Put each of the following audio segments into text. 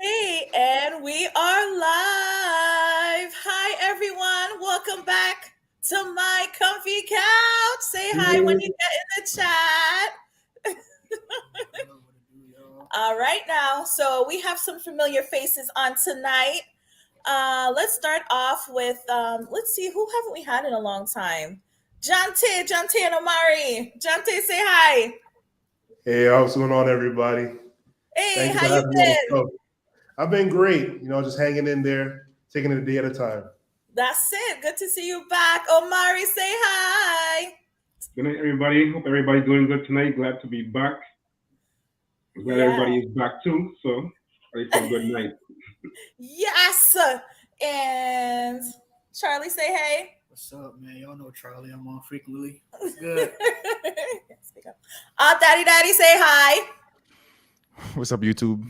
Hey, and we are live. Hi, everyone. Welcome back to my comfy couch. Say hi when you get in the chat. All right, now. So we have some familiar faces on tonight. Let's start off with, let's see, who haven't we had in a long time? Jonte and Omari. Jonte, say hi. Hey, what's going on, everybody? Hey, Thank you how for you having me on the been? show. I've been great, just hanging in there, taking it a day at a time. That's it. Good to see you back. Omari, say hi. Good night, everybody. Hope everybody's doing good tonight. Glad to be back. Glad Yeah. everybody is back too. So, ready for a good night. Yes. And Charlie, say hey. What's up, man? Y'all know Charlie. I'm on frequently. What's good? Daddy, say hi. What's up, YouTube?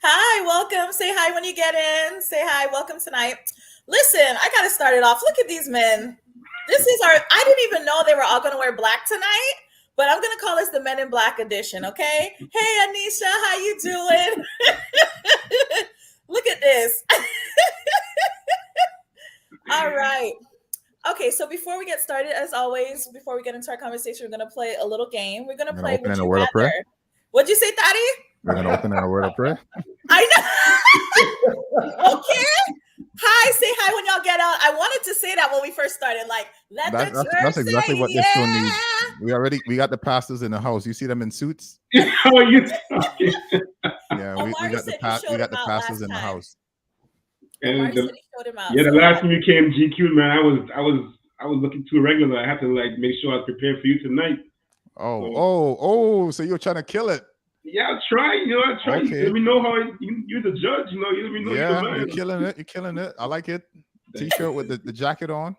Hi, welcome. Say hi when you get in. Say hi. Welcome tonight. Listen, I got to start it off. Look at these men. This is I didn't even know they were all going to wear black tonight, but I'm going to call this the Men in Black edition, okay? Hey, Anisha, how you doing? Look at this. All right. Okay, so before we get started, as always, before we get into our conversation, we're going to play a little game. We're going to play Open in a word of prayer. What'd you say, Daddy? We're going to open in a word of prayer. I know. Okay. Hi, say hi when y'all get out. I wanted to say that when we first started. Like, that's exactly what this show needs. We got the pastors in the house. You see them in suits? How are you talking? Yeah, we got the pastors in the house. And the last time you came, GQ, man, I was looking too regular. I had to make sure I was prepared for you tonight. So you're trying to kill it. Yeah, I try. Okay. Let me know how you're the judge. You let me know you're the man. You're killing it. I like it. T-shirt with the jacket on.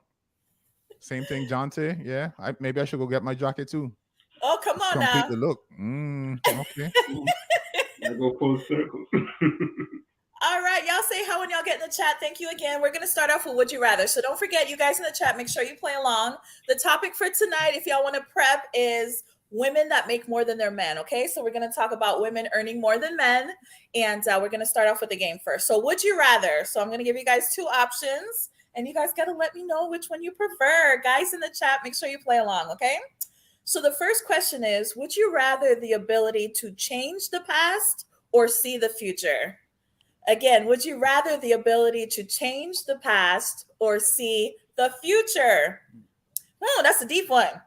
Same thing, Jonte. Yeah, maybe I should go get my jacket too. Oh, come on complete now. the look. Okay. I go full circle. All right, y'all say hi when y'all get in the chat. Thank you again. We're going to start off with Would You Rather. So don't forget, you guys in the chat, make sure you play along. The topic for tonight, if y'all want to prep, is women that make more than their men. Okay, so we're going to talk about women earning more than men, and we're going to start off with the game first. So would you rather? So I'm going to give you guys two options, and you guys got to let me know which one you prefer. Guys in the chat, make sure you play along. Okay, so the first question is, would you rather the ability to change the past or see the future? Again, would you rather the ability to change the past or see the future? Oh, that's a deep one.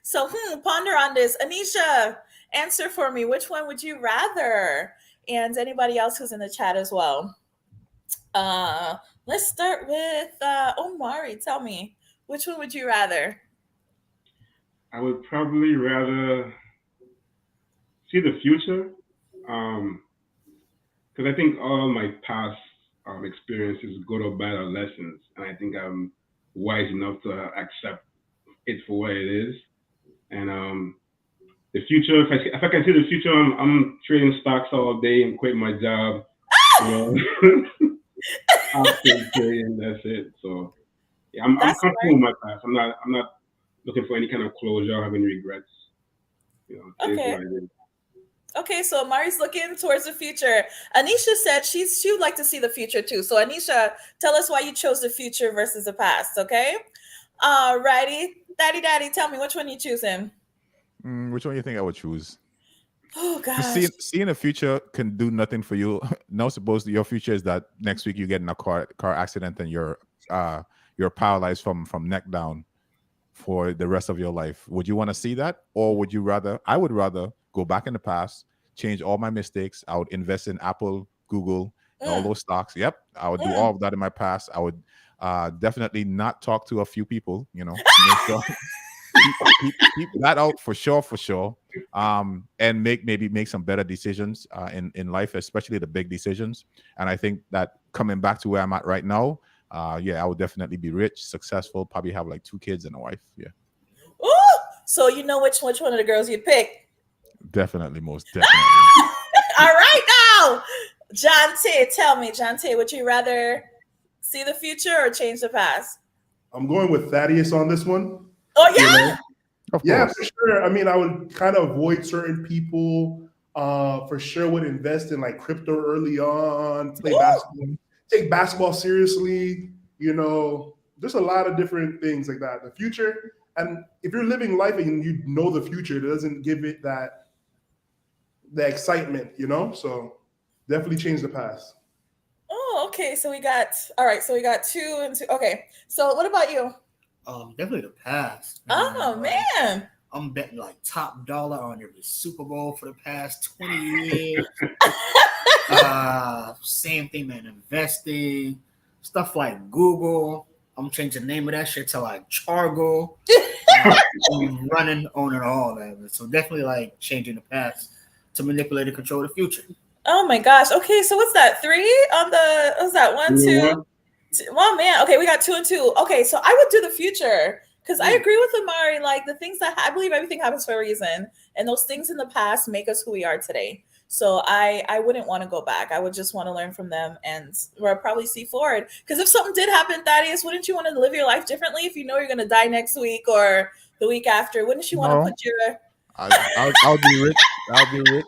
So ponder on this. Anisha, answer for me. Which one would you rather? And anybody else who's in the chat as well. Let's start with Omari. Tell me, which one would you rather? I would probably rather see the future. Because I think all my past experiences, good or bad, are lessons, and I think I'm wise enough to accept it for what it is. And the future, if I can see the future, I'm trading stocks all day and quit my job. And that's it. So yeah, I'm comfortable with my past. I'm not looking for any kind of closure or having regrets. Okay, so Amari's looking towards the future. Anisha said she would like to see the future too. So Anisha, tell us why you chose the future versus the past, okay? Alrighty. Daddy, tell me, which one you choosing? Which one you think I would choose? Oh, gosh. Seeing the future can do nothing for you. No, suppose your future is that next week you get in a car accident and you're paralyzed from neck down for the rest of your life. Would you want to see that? Or would you rather, I would rather go back in the past, change all my mistakes. I would invest in Apple, Google, all those stocks. Yep. I would do all of that in my past. I would definitely not talk to a few people, make sure keep that out for sure. And make some better decisions in life, especially the big decisions. And I think that coming back to where I'm at right now, I would definitely be rich, successful, probably have like 2 kids and a wife. Yeah. Ooh, so you know which one of the girls you'd pick? Definitely, most definitely. All right now, Jonte, would you rather see the future or change the past? I'm going with Thaddeus on this one. Oh yeah, yeah, for sure. I mean, I would kind of avoid certain people. For sure would invest in like crypto early on, play Ooh. basketball, take basketball seriously, you know, there's a lot of different things like that. The future, and if you're living life and you know the future, it doesn't give it that the excitement, you know? So definitely change the past. Oh, okay. So we got all right. So we got 2 and 2. Okay. So what about you? Definitely the past. Oh Like, man. I'm betting like top dollar on every Super Bowl for the past 20 years. Same thing, man. Investing, stuff like Google. I'm changing the name of that shit to like Chargo. I'm running on it all, man. So definitely like changing the past to manipulate and control the future. Oh my gosh. Okay. So what's that? 3 on the? What's that? 1, 2. Well, man. Okay, we got 2 and 2. Okay, so I would do the future because I agree with Amari. Like the things that I believe everything happens for a reason, and those things in the past make us who we are today. So I wouldn't want to go back. I would just want to learn from them and or probably see forward. Because if something did happen, Thaddeus, wouldn't you want to live your life differently if you know you're going to die next week or the week after? Wouldn't you want to put your I'll be rich. I'll be rich.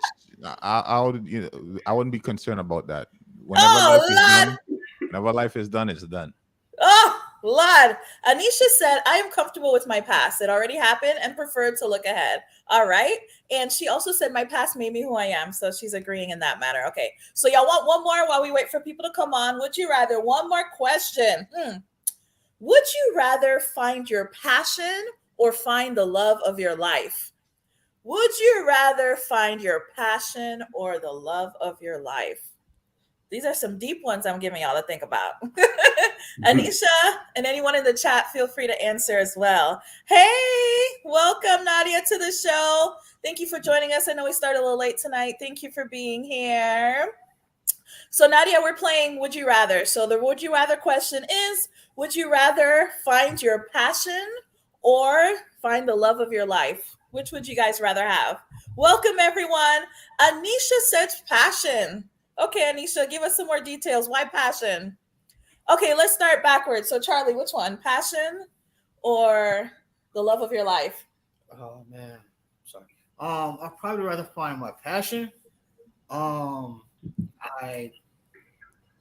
I wouldn't be concerned about that. Whenever life is done, it's done. Oh, Lord. Anisha said, I am comfortable with my past. It already happened and prefer to look ahead. All right. And she also said, my past made me who I am. So she's agreeing in that matter. Okay. So y'all want one more while we wait for people to come on? Would you rather? One more question. Would you rather find your passion or find the love of your life? Would you rather find your passion or the love of your life? These are some deep ones I'm giving y'all to think about. Anisha and anyone in the chat, feel free to answer as well. Hey, welcome Nadia to the show. Thank you for joining us. I know we started a little late tonight. Thank you for being here. So Nadia, we're playing Would You Rather. So the Would You Rather question is, would you rather find your passion or find the love of your life? Which would you guys rather have? Welcome everyone. Anisha says passion. Okay, Anisha, give us some more details. Why passion? Okay, let's start backwards. So, Charlie, which one? Passion or the love of your life? Oh man, sorry. I'd probably rather find my passion. I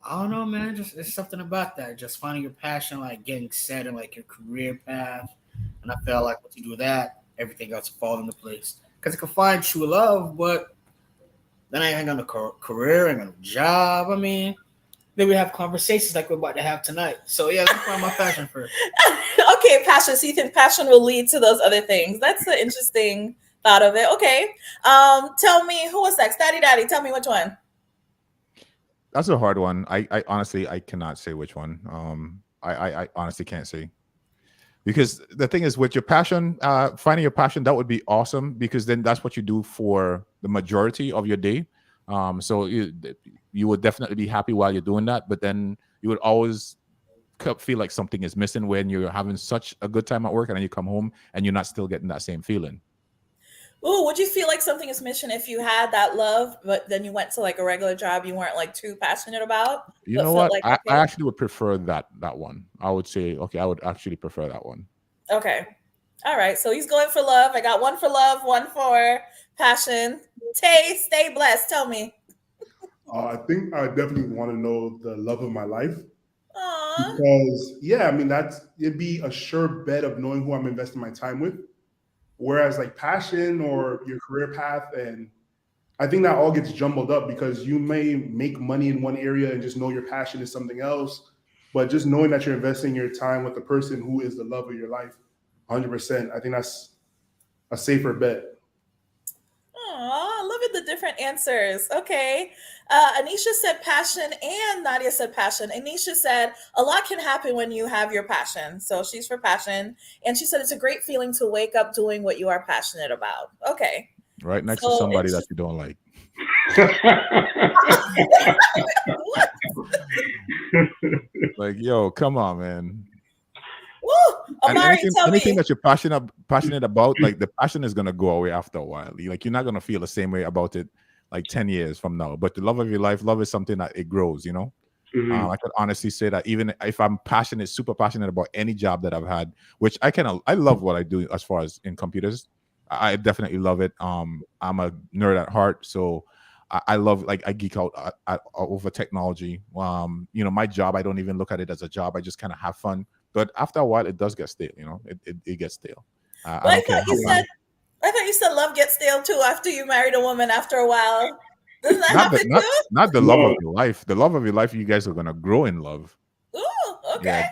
don't know, man. Just it's something about that. Just finding your passion, like getting set in like your career path. And I feel like once you do that, everything else falls into place. Because I can find true love, but then I ain't got no career, I ain't got no job. I mean, then we have conversations like we're about to have tonight. So yeah, let me find my passion first. Okay, passion. So you think passion will lead to those other things? That's an interesting thought of it. Okay. Tell me who was next? Daddy, tell me which one. That's a hard one. I honestly I cannot say which one. I honestly can't say. Because the thing is, with your passion, finding your passion, that would be awesome because then that's what you do for the majority of your day. So you would definitely be happy while you're doing that, but then you would always feel like something is missing when you're having such a good time at work and then you come home and you're not still getting that same feeling. Ooh, would you feel like something is missing if you had that love, but then you went to like a regular job you weren't like too passionate about? You know what? Like, I actually would prefer that one. I would say, okay, I would actually prefer that one. Okay. All right. So he's going for love. I got one for love, one for passion. Tay, stay blessed. Tell me. I think I definitely want to know the love of my life. Aww. Because, yeah, I mean, it'd be a sure bet of knowing who I'm investing my time with. Whereas like passion or your career path, and I think that all gets jumbled up because you may make money in one area and just know your passion is something else. But just knowing that you're investing your time with the person who is the love of your life, 100%, I think that's a safer bet. Aw, loving the different answers. Okay. Anisha said passion and Nadia said passion. Anisha said a lot can happen when you have your passion. So she's for passion. And she said it's a great feeling to wake up doing what you are passionate about. Okay. Right next to somebody that you don't like. Like, yo, come on, man. Woo! Amari, anything that you're passionate about, like the passion is gonna go away after a while. Like you're not gonna feel the same way about it like 10 years from now. But the love of your life, love is something that it grows, you know. I could honestly say that even if I'm super passionate about any job that I've had, which I love what I do as far as in computers. I definitely love it. I'm a nerd at heart, so I love, like, I geek out over technology. My job, I don't even look at it as a job. I just kind of have fun. But after a while, it does get stale. It gets stale. I Well, don't care how fun. I thought you said love gets stale too after you married a woman after a while. Doesn't that Not the happen not too? not the love of No. your life. The love of your life, you guys are gonna grow in love. Ooh, okay. Yeah.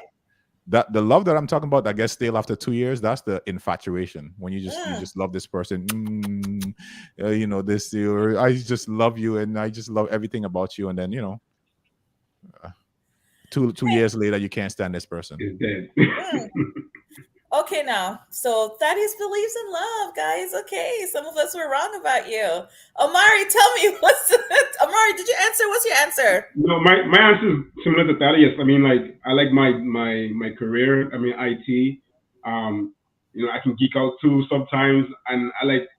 That the love that I'm talking about that gets stale after 2 years, that's the infatuation. When you just love this person, this, or I just love you and I just love everything about you, and then two years later you can't stand this person. It's dead. Okay, now, so Thaddeus believes in love, guys. Okay, some of us were wrong about you. Amari, tell me Amari, did you answer? What's your answer? No, my answer is similar to Thaddeus. I mean, like, I like my career. I mean, IT. I can geek out too sometimes, and I like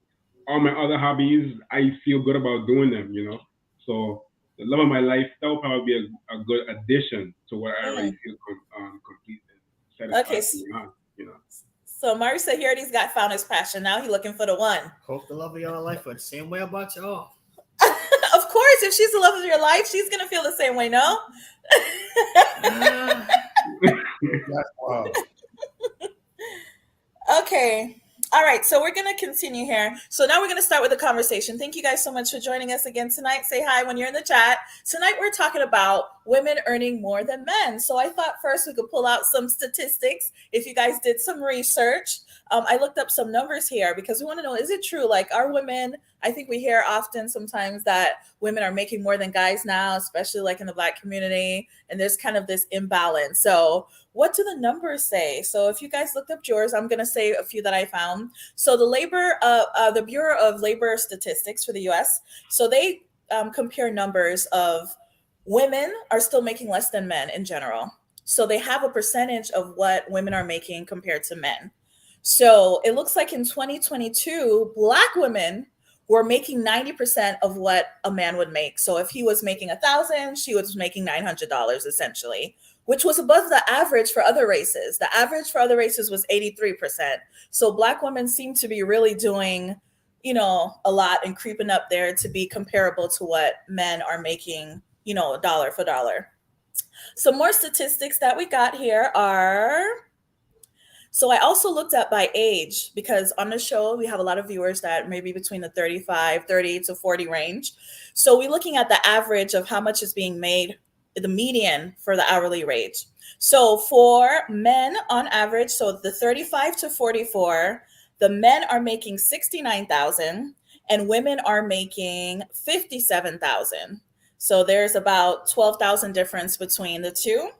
all my other hobbies. I feel good about doing them. So the love of my life, that will probably be a good addition to what I already feel complete and satisfied. Okay. So Amari said he already found his passion. Now he's looking for the one. Hope the love of your life feel the same way about y'all. Of course, if she's the love of your life, she's gonna feel the same way, no? That's wild. Okay. All right. So we're going to continue here. So now we're going to start with the conversation. Thank you guys so much for joining us again tonight. Say hi when you're in the chat. Tonight, we're talking about women earning more than men. So I thought first we could pull out some statistics. If you guys did some research, I looked up some numbers here because we want to know, is it true? Like, are women, I think we hear often sometimes that women are making more than guys now, especially like in the Black community. And there's kind of this imbalance. So what do the numbers say? So if you guys looked up yours, I'm going to say a few that I found. So the Bureau of Labor Statistics for the US, so they compare numbers of women are still making less than men in general. So they have a percentage of what women are making compared to men. So it looks like in 2022, Black women were making 90% of what a man would make. So if he was making $1,000, she was making $900 essentially, which was above the average for other races. The average for other races was 83%. So Black women seem to be really doing, a lot and creeping up there to be comparable to what men are making, dollar for dollar. Some more statistics that we got here are, so I also looked at by age, because on the show, we have a lot of viewers that may be between the 30 to 40 range. So we're looking at the average of how much is being made, the median for the hourly rate. So for men on average, so the 35 to 44, the men are making $69,000 and women are making $57,000. So there's about $12,000 difference between the two.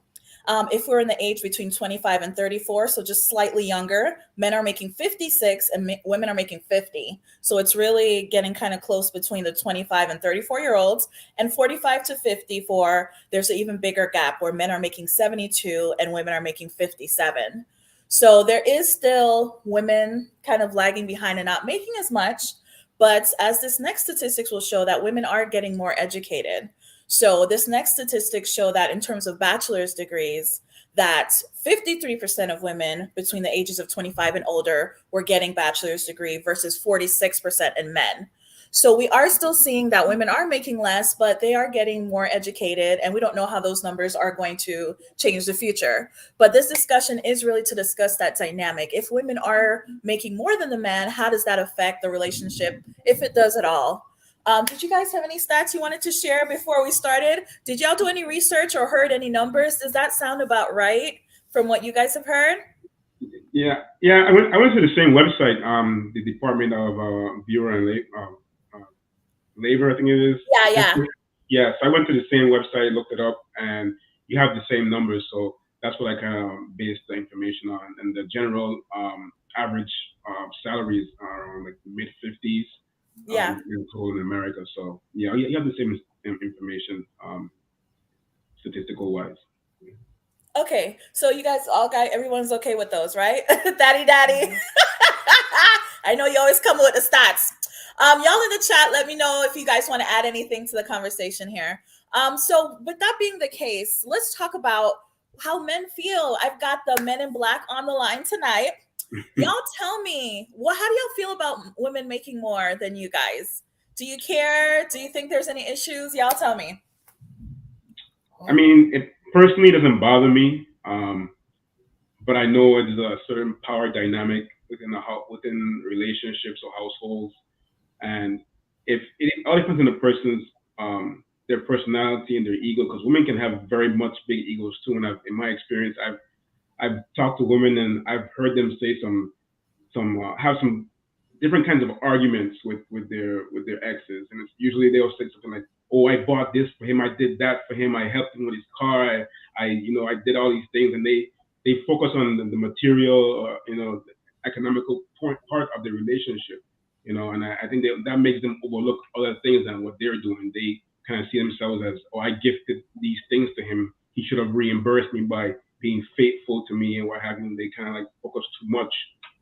If we're in the age between 25 and 34, so just slightly younger, men are making 56 and women are making 50. So it's really getting kind of close between the 25 and 34-year-olds, and 45 to 54, there's an even bigger gap where men are making 72 and women are making 57. So there is still women kind of lagging behind and not making as much, but as this next statistics will show, that women are getting more educated. So this next statistics show that in terms of bachelor's degrees, that 53% of women between the ages of 25 and older were getting bachelor's degree versus 46% in men. So we are still seeing that women are making less, but they are getting more educated, and we don't know how those numbers are going to change the future. But this discussion is really to discuss that dynamic. If women are making more than the man, how does that affect the relationship, if it does at all? Did you guys have any stats you wanted to share before we started? Did y'all do any research or heard any numbers? Does that sound about right from what you guys have heard? Yeah. I went to the same website, the Department of Bureau and Labor, I think it is. Yeah. Yeah. So I went to the same website, looked it up, and you have the same numbers. So that's what I kind of based the information on. And the general average salaries are around like mid 50s. In total in America. So yeah, you have the same information, statistical wise. Okay, so you guys everyone's okay with those, right? Daddy. I know you always come with the stats. Y'all in the chat, let me know if you guys want to add anything to the conversation here. So with that being the case, let's talk about how men feel. I've got the Men in Black on the line tonight. Y'all tell me, how do y'all feel about women making more than you guys? Do you care? Do you think there's any issues? Y'all tell me. I mean, it personally doesn't bother me, but I know there's a certain power dynamic within within relationships or households, and if it all depends on the person's their personality and their ego, because women can have very much big egos too. And in my experience, I've talked to women and I've heard them say have some different kinds of arguments with their exes, and it's usually they'll say something like, "Oh, I bought this for him, I did that for him, I helped him with his car, I did all these things," and they focus on the material, the economical part of the relationship, and I think that makes them overlook other things than what they're doing. They kind of see themselves as, "Oh, I gifted these things to him, he should have reimbursed me by being faithful to me," and what have you. They kind of like focus too much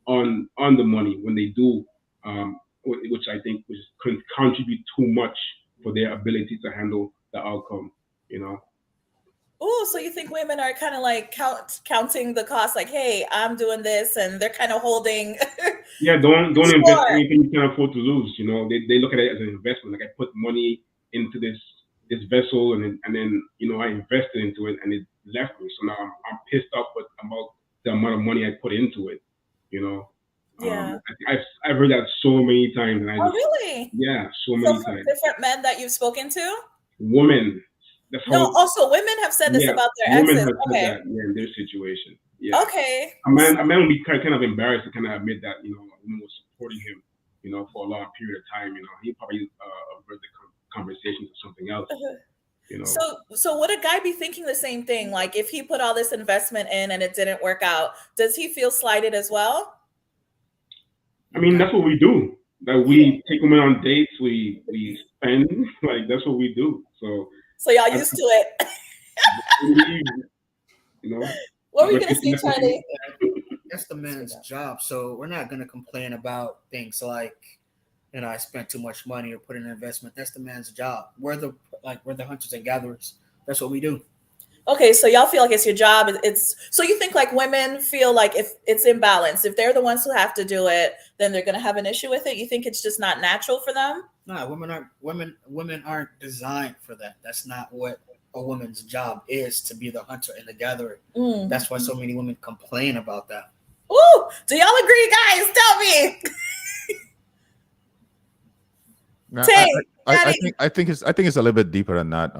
on the money when they do, which I think can contribute too much for their ability to handle the outcome. Oh, so you think women are kind of like counting the cost, like, "Hey, I'm doing this," and they're kind of holding. Yeah, don't Sure. invest anything you can afford to lose. They look at it as an investment. Like, I put money into this vessel, and then I invested into it, and it left me. So now I'm pissed off about the amount of money I put into it. Yeah. I've heard that so many times, and Oh, really? Yeah, so So many from times. different men that you've spoken to? Women. That's No, how. also women have said this Yeah, about their women exes. have said Okay. that. Yeah, in their situation. Yeah. Okay. A man would be kind of embarrassed to kind of admit that a woman was supporting him, for a long period of time. He probably averted the conversation to something else. So would a guy be thinking the same thing? Like, if he put all this investment in and it didn't work out, does he feel slighted as well? I mean, that's what we do. That we take women on dates, we spend, like, that's what we do. So y'all used to it. What were you gonna say, Charlie? That's the man's job. So we're not gonna complain about things like, I spent too much money or put in an investment. That's the man's job. We're the hunters and gatherers. That's what we do. Okay, so y'all feel like it's your job. So you think like women feel like if it's imbalanced, if they're the ones who have to do it, then they're gonna have an issue with it. You think it's just not natural for them? No, women aren't designed for that. That's not what a woman's job is, to be the hunter and the gatherer. That's why so many women complain about that. Ooh, do y'all agree, guys? Tell me. No, I think it's a little bit deeper than that.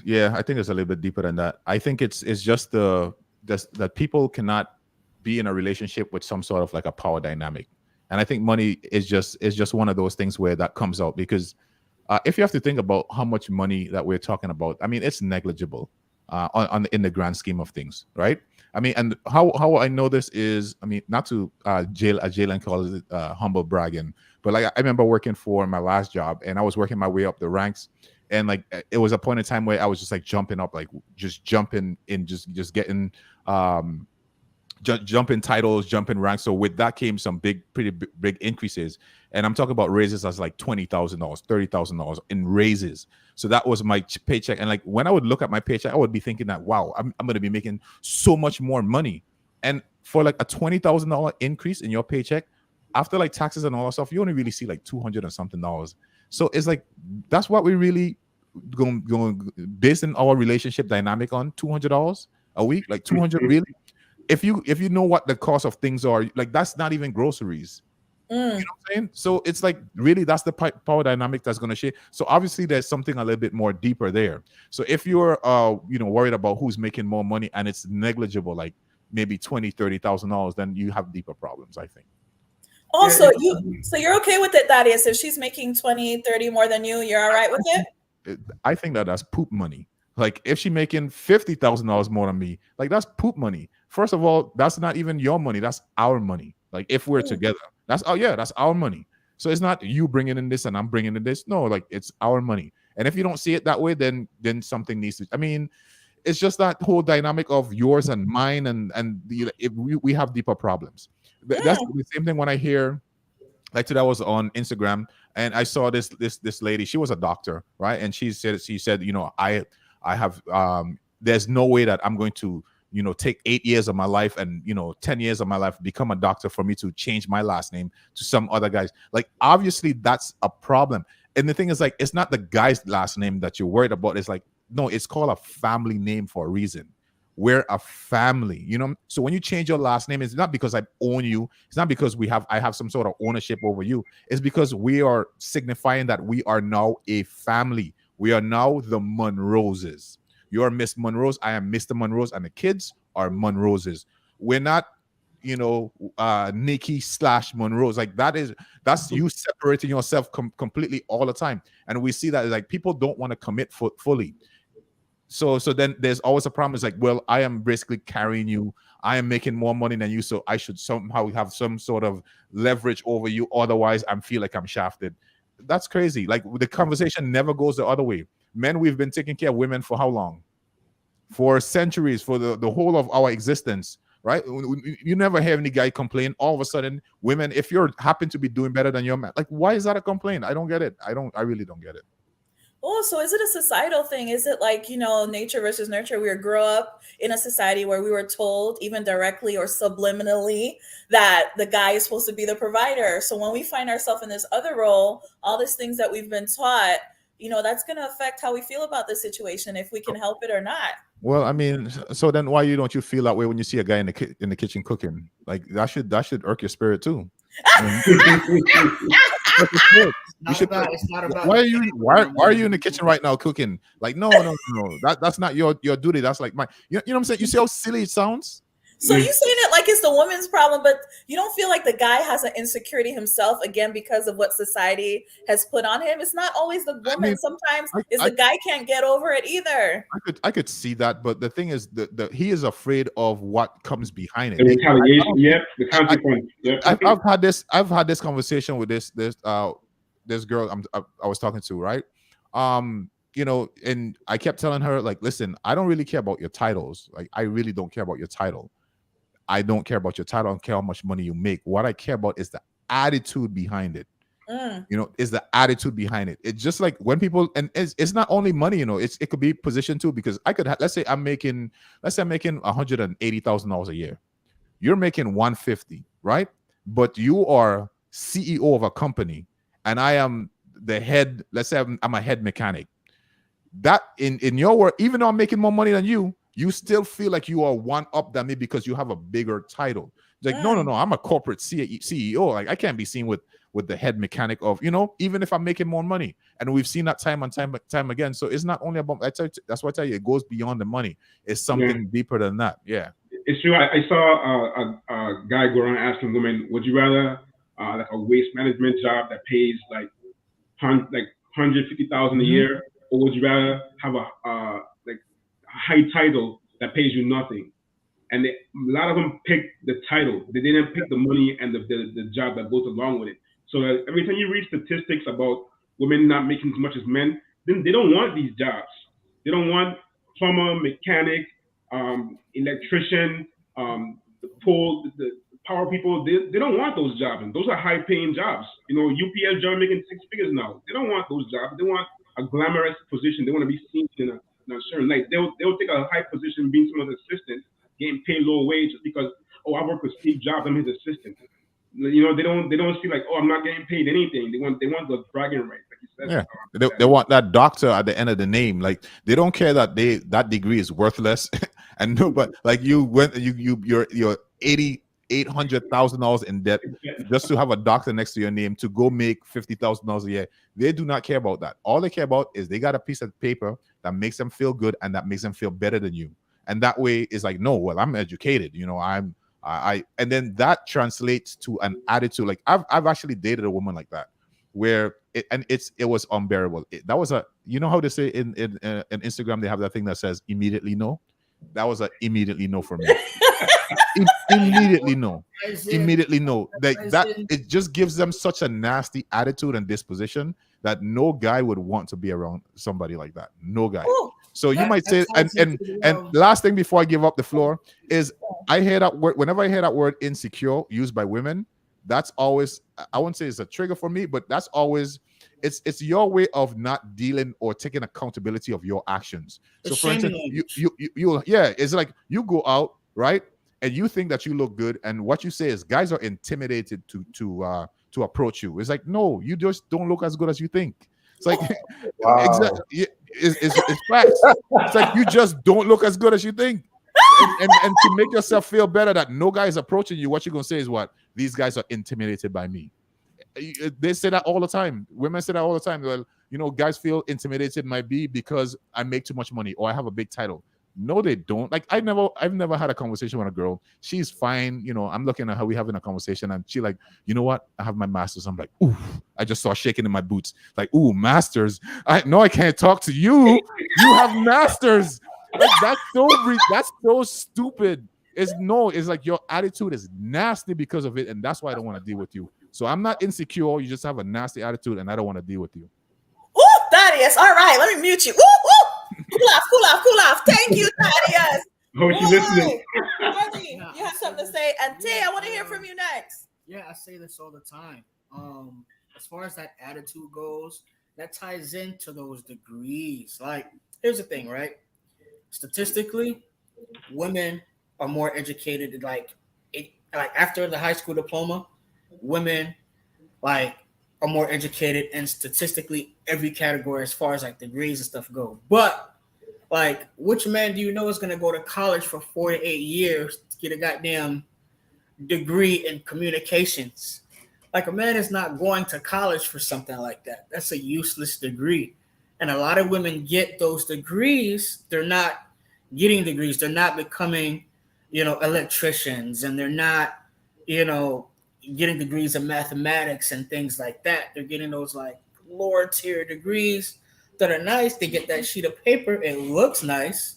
Yeah, I think it's a little bit deeper than that. I think it's just that people cannot be in a relationship with some sort of like a power dynamic, and I think money is just one of those things where that comes out, because if you have to think about how much money that we're talking about, I mean, it's negligible in the grand scheme of things, right? I mean, and how I know this is, I mean, not to Jalen calls it humble bragging, but like I remember working for my last job, and I was working my way up the ranks, and like it was a point in time where I was just like jumping up, like just jumping in, just getting jumping titles, jumping ranks. So with that came some pretty big increases, and I'm talking about raises as like $20,000, $30,000 in raises. So that was my paycheck, and like when I would look at my paycheck, I would be thinking that, wow, I'm going to be making so much more money. And for like a $20,000 increase in your paycheck, after like taxes and all that stuff, you only really see like $200 and something. So it's like that's what we really going based in our relationship dynamic on $200 a week, like 200 really. If you know what the cost of things are, like that's not even groceries. You know what I'm saying? So it's like really that's the power dynamic that's going to shape. So obviously there's something a little bit more deeper there. So if you're worried about who's making more money and it's negligible, like maybe $20,000-$30,000, then you have deeper problems, I think. Also, you're okay with it, Thaddeus? If she's making 20, 30 more than you, you're all right with it? I think that's poop money. Like if she's making $50,000 more than me, like that's poop money. First of all, that's not even your money. That's our money. Like if we're together, that's our money. So it's not you bringing in this and I'm bringing in this. No, like it's our money. And if you don't see it that way, then something needs to. I mean, it's just that whole dynamic of yours and mine, and we have deeper problems. That's the same thing when I hear. Like today I was on Instagram and I saw this lady. She was a doctor, right? And she said, I have there's no way that I'm going to take 8 years of my life and 10 years of my life, become a doctor for me to change my last name to some other guys. Like, obviously that's a problem. And the thing is, like, it's not the guy's last name that you're worried about. It's like, no, it's called a family name for a reason. We're a family, so when you change your last name, it's not because I own you, it's not because I have some sort of ownership over you. It's because we are signifying that we are now a family. We are now the Monroses. You're Miss Monrose, I am Mr. Monrose, and the kids are Monroses. We're not, Nikki / Monrose. Like, that's you separating yourself completely all the time. And we see that, like, people don't want to commit fully. So then there's always a problem. It's like, well, I am basically carrying you. I am making more money than you, so I should somehow have some sort of leverage over you. Otherwise, I feel like I'm shafted. That's crazy. Like, the conversation never goes the other way. Men, we've been taking care of women for how long? For centuries, for the whole of our existence, right? You never hear any guy complain. All of a sudden, women, if you happen to be doing better than your man, like, why is that a complaint? I don't get it. I really don't get it. Oh, so is it a societal thing? Is it like, nature versus nurture? We grew up in a society where we were told, even directly or subliminally, that the guy is supposed to be the provider. So when we find ourselves in this other role, all these things that we've been taught, that's going to affect how we feel about the situation, if we can help it or not. Well, I mean, so then why don't you feel that way when you see a guy in the kitchen cooking? Like, that should irk your spirit too. It's not about. Why are you in the kitchen right now cooking? Like, no. That's not your duty. That's like my. You know what I'm saying? You see how silly it sounds? So you saying it like it's the woman's problem, but you don't feel like the guy has an insecurity himself, again, because of what society has put on him? It's not always the woman. I mean, sometimes the guy can't get over it either. I could see that, but the thing is that he is afraid of what comes behind it. The retaliation, the consequence. I've had this conversation with this girl I was talking to, right? And I kept telling her, like, listen, I don't really care about your titles. Like, I really don't care about your title. I don't care about your title. I don't care how much money you make. What I care about is the attitude behind it. Is the attitude behind it. It's just like when people, and it's not only money, it could be position too, because I could let's say I'm making $180,000 a year. You're making 150, right? But you are CEO of a company, and I am the head. Let's say I'm a head mechanic. That in your work, even though I'm making more money than you, you still feel like you are one up than me because you have a bigger title. It's like, no, I'm a corporate CEO. Like, I can't be seen with the head mechanic of, even if I'm making more money. And we've seen that time and time again. So it's not only about, that's why I tell you, it goes beyond the money. It's something deeper than that. Yeah. It's true. I saw a guy go around asking women, would you rather like a waste management job that pays like $150,000 a year, or would you rather have a high title that pays you nothing? And a lot of them pick the title. They didn't pick the money and the job that goes along with it. So every time you read statistics about women not making as much as men, then they don't want these jobs. They don't want plumber, mechanic, electrician, the power people. They don't want those jobs. And those are high paying jobs. UPS job making 6 figures now. They don't want those jobs. They want a glamorous position. They want to be seen in a certain light. They'll take a high position being someone's assistant, getting paid low wage just because, I work with Steve Jobs, I'm his assistant. They don't see like, I'm not getting paid anything. They want the bragging rights, like you said. Yeah, they want that doctor at the end of the name. Like, they don't care that that degree is worthless. And no, but like you're $800,000 in debt just to have a doctor next to your name to go make $50,000 a year. They do not care about that. All they care about is they got a piece of paper that makes them feel good and that makes them feel better than you. And that way is like, no, well, I'm educated, and then that translates to an attitude. Like, I've actually dated a woman like that, where it was unbearable. That was how they say in Instagram, they have that thing that says immediately no. That was an immediately no for me. Immediately no. Like that, it just gives them such a nasty attitude and disposition that no guy would want to be around somebody like that. No guy. Ooh, so you might say, and last thing before I give up the floor is, I hear that word, whenever I hear that word insecure used by women, that's always, I wouldn't say it's a trigger for me, but that's always, it's your way of not dealing or taking accountability of your actions. So for instance, yeah, it's like you go out, right, and you think that you look good, and what you say is guys are intimidated to approach you. It's like, no, you just don't look as good as you think. It's like, Wow. exactly, it's facts. It's like you just don't look as good as you think. And to make yourself feel better that no guy is approaching you, what you're gonna say is what? These guys are intimidated by me. They say that all the time. Women say that all the time. Well, you know, guys feel intimidated might be because I make too much money or I have a big title. No, they don't. Like I've never had a conversation with a girl. She's fine. You know, I'm looking at her. We having a conversation, and she like, you know what? I have my masters. I'm like, ooh. I just saw shaking in my boots. Like, ooh, masters. I can't talk to you. You have masters. Like, that's so stupid. It's like your attitude is nasty because of it, and that's why I don't want to deal with you. So I'm not insecure. You just have a nasty attitude, and I don't want to deal with you. Ooh, Thaddeus. All right, let me mute you. Ooh, ooh. Cool off. Thank you, Thaddeus. Oh, she listening. Harley, you have something to say, and Tay, I want to hear from you next. Yeah, I say this all the time. As far as that attitude goes, that ties into those degrees. Like, here's the thing, right? Statistically, women are more educated. Like after the high school diploma, women like are more educated in statistically every category as far as like degrees and stuff go. But like, which man do you know is going to go to college for 4 to 8 years to get a goddamn degree in communications? Like, a man is not going to college for something like that. That's a useless degree. And a lot of women get those degrees. They're not getting degrees. They're not becoming, electricians, and they're not, getting degrees in mathematics and things like that. They're getting those like lower tier degrees that are nice. They get that sheet of paper. It looks nice.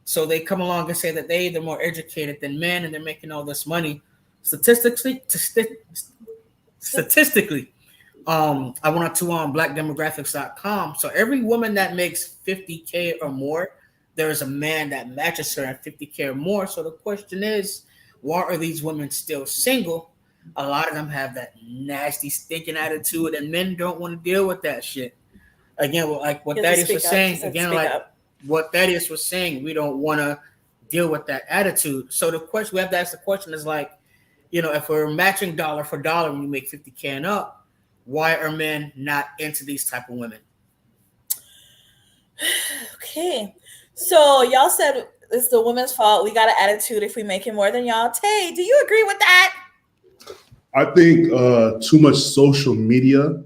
So they come along and say that they're more educated than men and they're making all this money. Statistically, I went to blackdemographics.com. So every woman that makes $50K or more, there is a man that matches her at $50K or more. So the question is, why are these women still single? A lot of them have that nasty, stinking attitude, and men don't want to deal with that shit. Again, like what Thaddeus was saying, we don't want to deal with that attitude. So the question we have to ask the question is like, if we're matching dollar for dollar when you make $50K and up, why are men not into these type of women? Okay. So y'all said it's the woman's fault. We got an attitude if we make it more than y'all. Tay, do you agree with that? I think too much social media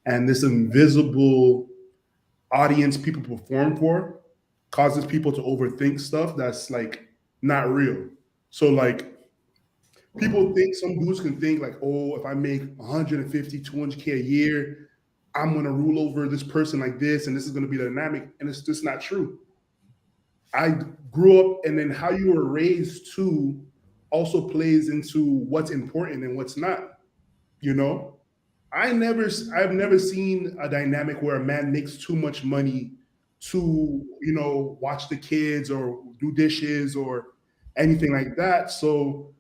and this invisible audience people perform for causes people to overthink stuff that's like not real. So like people think, some dudes can think like, oh, if I make 150, 200K a year, I'm going to rule over this person like this, and this is going to be the dynamic. And it's just not true. I grew up, and then how you were raised too also plays into what's important and what's not. I've never seen a dynamic where a man makes too much money to, watch the kids or do dishes or anything like that. So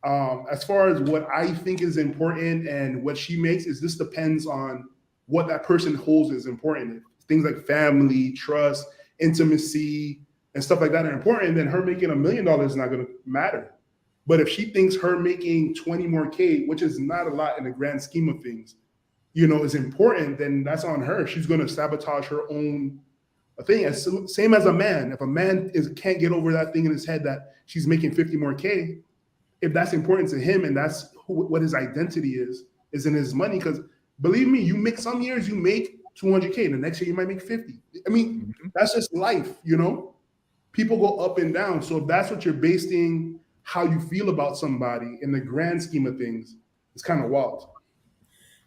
as far as what I think is important and what she makes, this depends on what that person holds as important. Things like family, trust, intimacy, and stuff like that are important, then her making $1 million is not going to matter. But if she thinks her making 20 more K, which is not a lot in the grand scheme of things, is important, then that's on her. She's going to sabotage her own thing. Same as a man. If a man can't get over that thing in his head that she's making 50 more K, if that's important to him and that's what his identity is in his money. Because believe me, some years you make 200K, the next year you might make 50. I mean, that's just life, People go up and down. So if that's what you're basing how you feel about somebody in the grand scheme of things, it's kind of wild.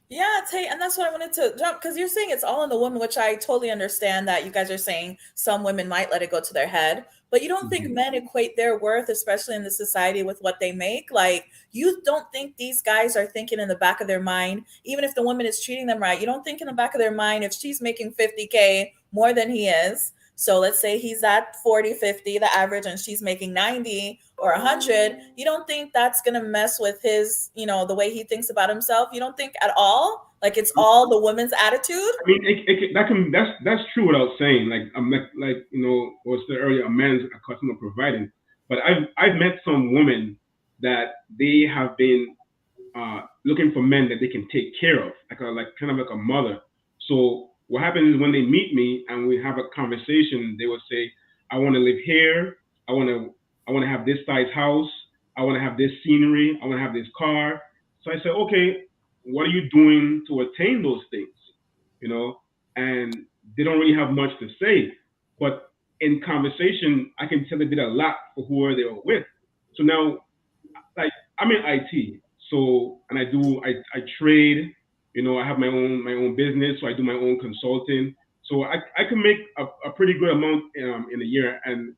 Yeah, Tay, and that's what I wanted to jump, because you're saying it's all in the woman, which I totally understand that you guys are saying some women might let it go to their head, but you don't think men equate their worth, especially in the society, with what they make? Like, you don't think these guys are thinking in the back of their mind, even if the woman is treating them right, you don't think in the back of their mind, if she's making 50K more than he is, So let's say he's at 40, 50, the average, and she's making 90 or 100. You don't think that's going to mess with his, the way he thinks about himself? You don't think at all? Like it's all the woman's attitude? I mean, that's true without saying. Was said earlier, a man's accustomed to providing. But I've met some women that they have been looking for men that they can take care of, kind of like a mother. So what happens is when they meet me and we have a conversation, they will say, "I want to live here. I want to have this size house. I want to have this scenery. I want to have this car." So I say, "Okay, what are you doing to attain those things?" And they don't really have much to say, but in conversation, I can tell they did a lot for whoever they were with. So now, like, I'm in IT, and I trade. I have my own business, so I do my own consulting. So I can make a pretty good amount in a year, and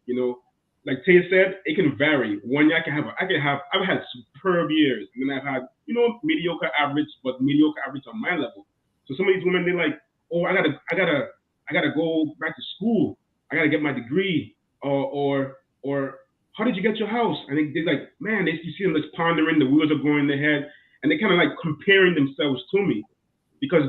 like Tay said, it can vary. One year I've had superb years, and then I've had mediocre average, but mediocre average on my level. So some of these women, they're like, "Oh, I gotta go back to school. I gotta get my degree," or "How did you get your house?" And they're like, man, you see them just pondering, the wheels are going in their head, and they kind of like comparing themselves to me, because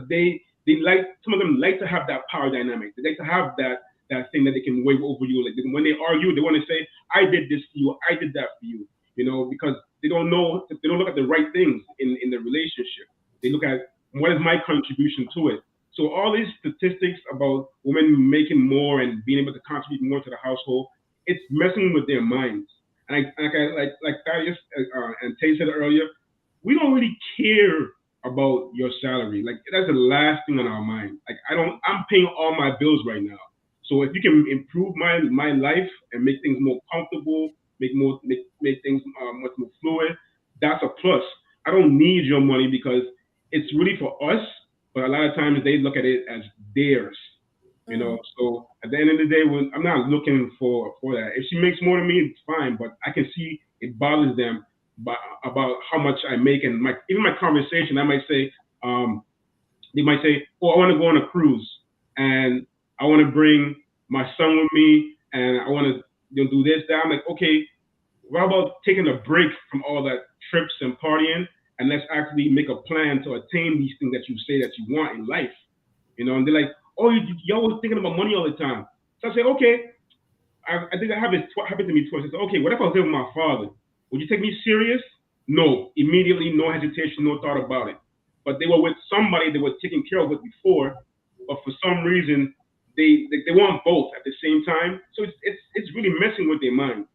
some of them like to have that power dynamic. They like to have that thing that they can wave over you. Like when they argue, they want to say, "I did this for you, I did that for you," because they don't look at the right things in the relationship. They look at, what is my contribution to it? So all these statistics about women making more and being able to contribute more to the household, it's messing with their minds. And like Thaddeus and Tay said earlier, we don't really care about your salary. Like, that's the last thing on our mind. Like, I'm paying all my bills right now. So if you can improve my life and make things more comfortable, make things much more fluid, that's a plus. I don't need your money because it's really for us, but a lot of times they look at it as theirs. So at the end of the day, I'm not looking for that. If she makes more than me, it's fine, but I can see it bothers them about how much I make. And even my conversation, I might say, they might say, "Oh, I want to go on a cruise, and I want to bring my son with me, and I want to do this, that." I'm like, "Okay, what about taking a break from all that trips and partying, and let's actually make a plan to attain these things that you say that you want in life?" And they're like, "Oh, you're always thinking about money all the time." So I say, "Okay." I think that happened to me twice. I said, "Okay, what if I was there with my father? Would you take me serious?" No, immediately, no hesitation, no thought about it. But they were with somebody that was taking care of it before, but for some reason, they want both at the same time. So it's really messing with their minds.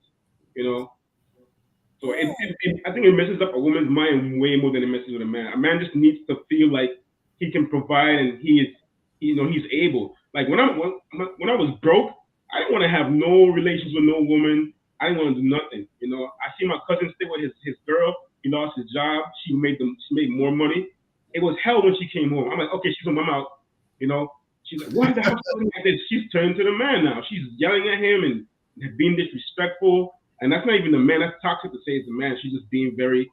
So I think it messes up a woman's mind way more than it messes with a man. A man just needs to feel like he can provide and he's able. Like when I was broke, I didn't want to have no relations with no woman. I didn't want to do nothing. I see my cousin stay with his girl. He lost his job. She made more money. It was hell when she came home. I'm like, "Okay, she's home, I'm out." She's like, "What the hell?" She's turned to the man now. She's yelling at him and being disrespectful. And that's not even the man. That's toxic to say it's the man. She's just being very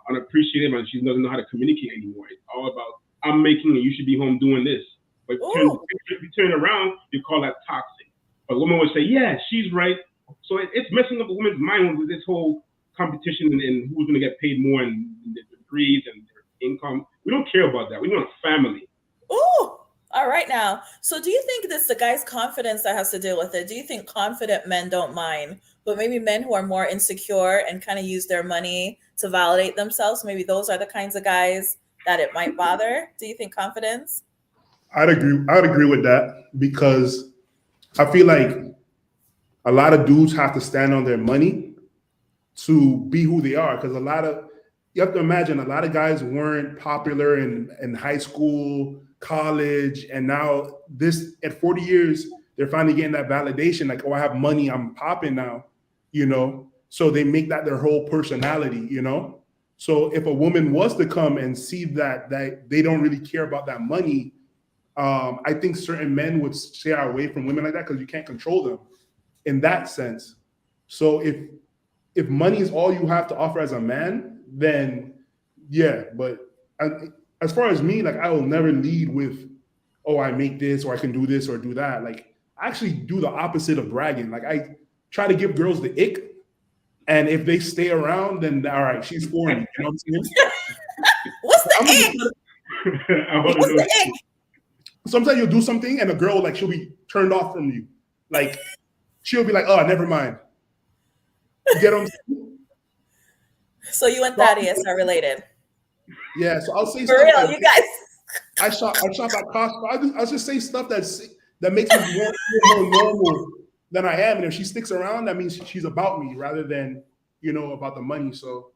unappreciative, and she doesn't know how to communicate anymore. It's all about, "I'm making and you should be home doing this." But if you turn around, you call that toxic. But a woman would say, "Yeah, she's right." So it's messing up a woman's mind with this whole competition and who's going to get paid more and the degrees and their income. We don't care about that. We want a family. Ooh. All right now. So do you think it's the guy's confidence that has to deal with it? Do you think confident men don't mind, but maybe men who are more insecure and kind of use their money to validate themselves, maybe those are the kinds of guys that it might bother? Do you think confidence? I'd agree with that, because I feel like a lot of dudes have to stand on their money to be who they are. Because you have to imagine, a lot of guys weren't popular in high school, college, and now at 40 years, they're finally getting that validation. Like, "Oh, I have money, I'm popping now," So they make that their whole personality, So if a woman was to come and see that they don't really care about that money, I think certain men would stay away from women like that, because you can't control them in that sense. So if money is all you have to offer as a man, then yeah. But as far as me, like, I will never lead with, "Oh, I make this, or I can do this or do that." Like, I actually do the opposite of bragging. Like I try to give girls the ick, and if they stay around, then all right, she's for me. You know what I'm saying? What's the I'm gonna ick? I want What's to know. the ick? Sometimes you'll do something and a girl like she'll be turned off from you. Like she'll be like, oh, never mind. You get what I'm saying? So you and Thaddeus are related. Yeah, so I'll say For stuff real, like you guys. I shop at Costco. I'll just say stuff that makes me more normal than I am. And if she sticks around, that means she's about me rather than, about the money. So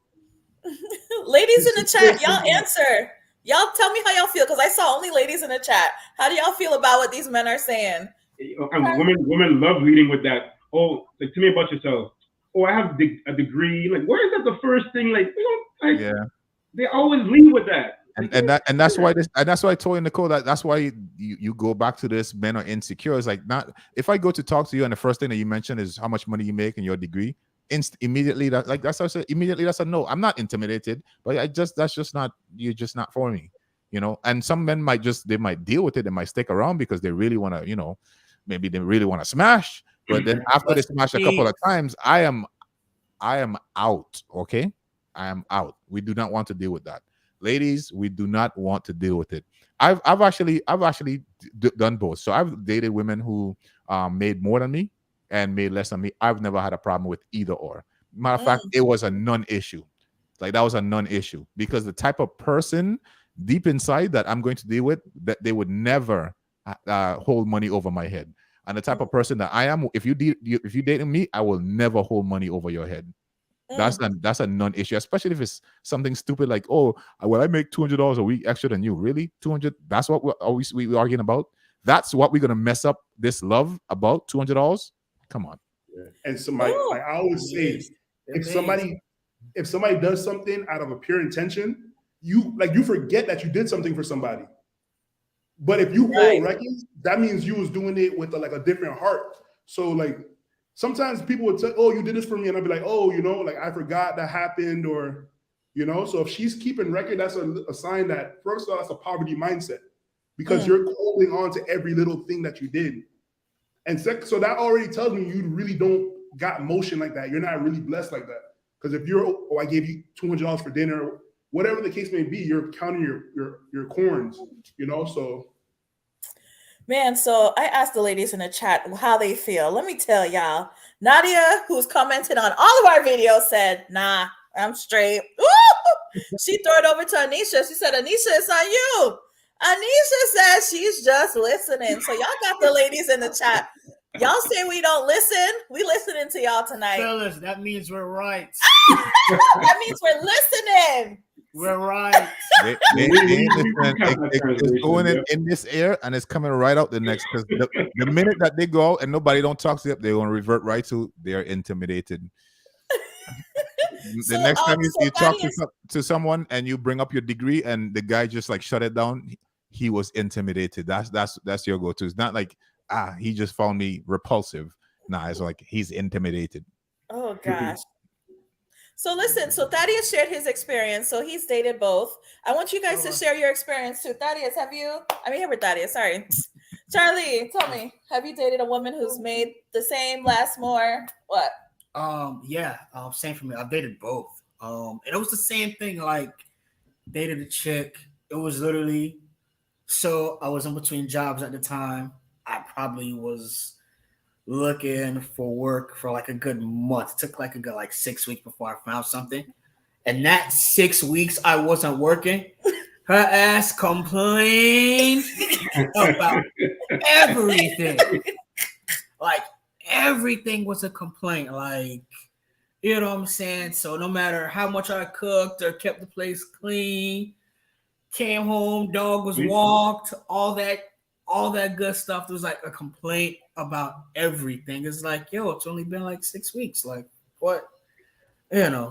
Ladies in the It's chat, so y'all simple. answer. Y'all tell me how y'all feel because I saw only ladies in the chat. How do y'all feel about what these men are saying? And women love leading with that. Oh, like tell me about yourself. Oh, I have a degree. Like, where is that the first thing? Like, Yeah. They always lead with that. And that's why I told Nicole that's why you go back to this. Men are insecure. It's like, not if I go to talk to you and the first thing that you mention is how much money you make and your degree. Immediately that's how I said, immediately that's a no. I'm not intimidated, but that's just not, you're just not for me, And some men might deal with it. They might stick around because they really want to, maybe they really want to smash. But then after they smash a couple of times, I am out. Okay, I am out. We do not want to deal with that. Ladies, we do not want to deal with it. I've actually done both. So I've dated women who made more than me and made less than me. I've never had a problem with either or. Matter of fact, it was a non-issue. Like that was a non-issue because the type of person deep inside that I'm going to deal with, that they would never hold money over my head. And the type of person that I am, if you dating me, I will never hold money over your head. That's a non-issue, especially if it's something stupid like, oh, well, I make $200 a week extra than you. Really, 200? That's what we're arguing about. That's what we're gonna mess up this love about, $200. Come on. And so I always say, if somebody does something out of a pure intention, you forget that you did something for somebody. But if you owe records, that means you was doing it with a different heart. So like sometimes people would say, oh, you did this for me. And I'd be like, oh, I forgot that happened or, so if she's keeping record, that's a sign that first of all, that's a poverty mindset because you're holding on to every little thing that you did. And so that already tells me you really don't got motion like that. You're not really blessed like that. Because if I gave you $200 for dinner, whatever the case may be, you're counting your corns, so. Man, so I asked the ladies in the chat how they feel. Let me tell y'all. Nadia, who's commented on all of our videos, said, nah, I'm straight. Woo! She threw it over to Anisha. She said, Anisha, it's on you. Anisha says she's just listening. So y'all got the ladies in the chat. Y'all say we don't listen. We listening to y'all tonight. Fellas, that means we're right. That means we're listening. We're right. It's going in this air and it's coming right out the next. Because the minute that they go out and nobody don't talk to them, they're going to revert right to they're intimidated. The next time you talk to someone and you bring up your degree and the guy just like shut it down, he was intimidated. That's your go-to. It's not like he just found me repulsive. Nah, it's like he's intimidated. Oh gosh. So listen, so Thaddeus shared his experience. So he's dated both. I want you guys to share your experience too. Thaddeus, here with Thaddeus, sorry. Charlie, tell me, have you dated a woman who's made the same, less, more? What? Same for me. I've dated both. And it was the same thing, like dated a chick. It was literally, so I was in between jobs at the time. I probably was looking for work for like a good month. It took like a good 6 weeks before I found something. And that 6 weeks I wasn't working, her ass complained about everything. Like everything was a complaint. Like, you know what I'm saying? So no matter how much I cooked or kept the place clean, came home, dog was walked, all that good stuff. There was like a complaint about everything. It's like, yo, it's only been like 6 weeks. Like, what?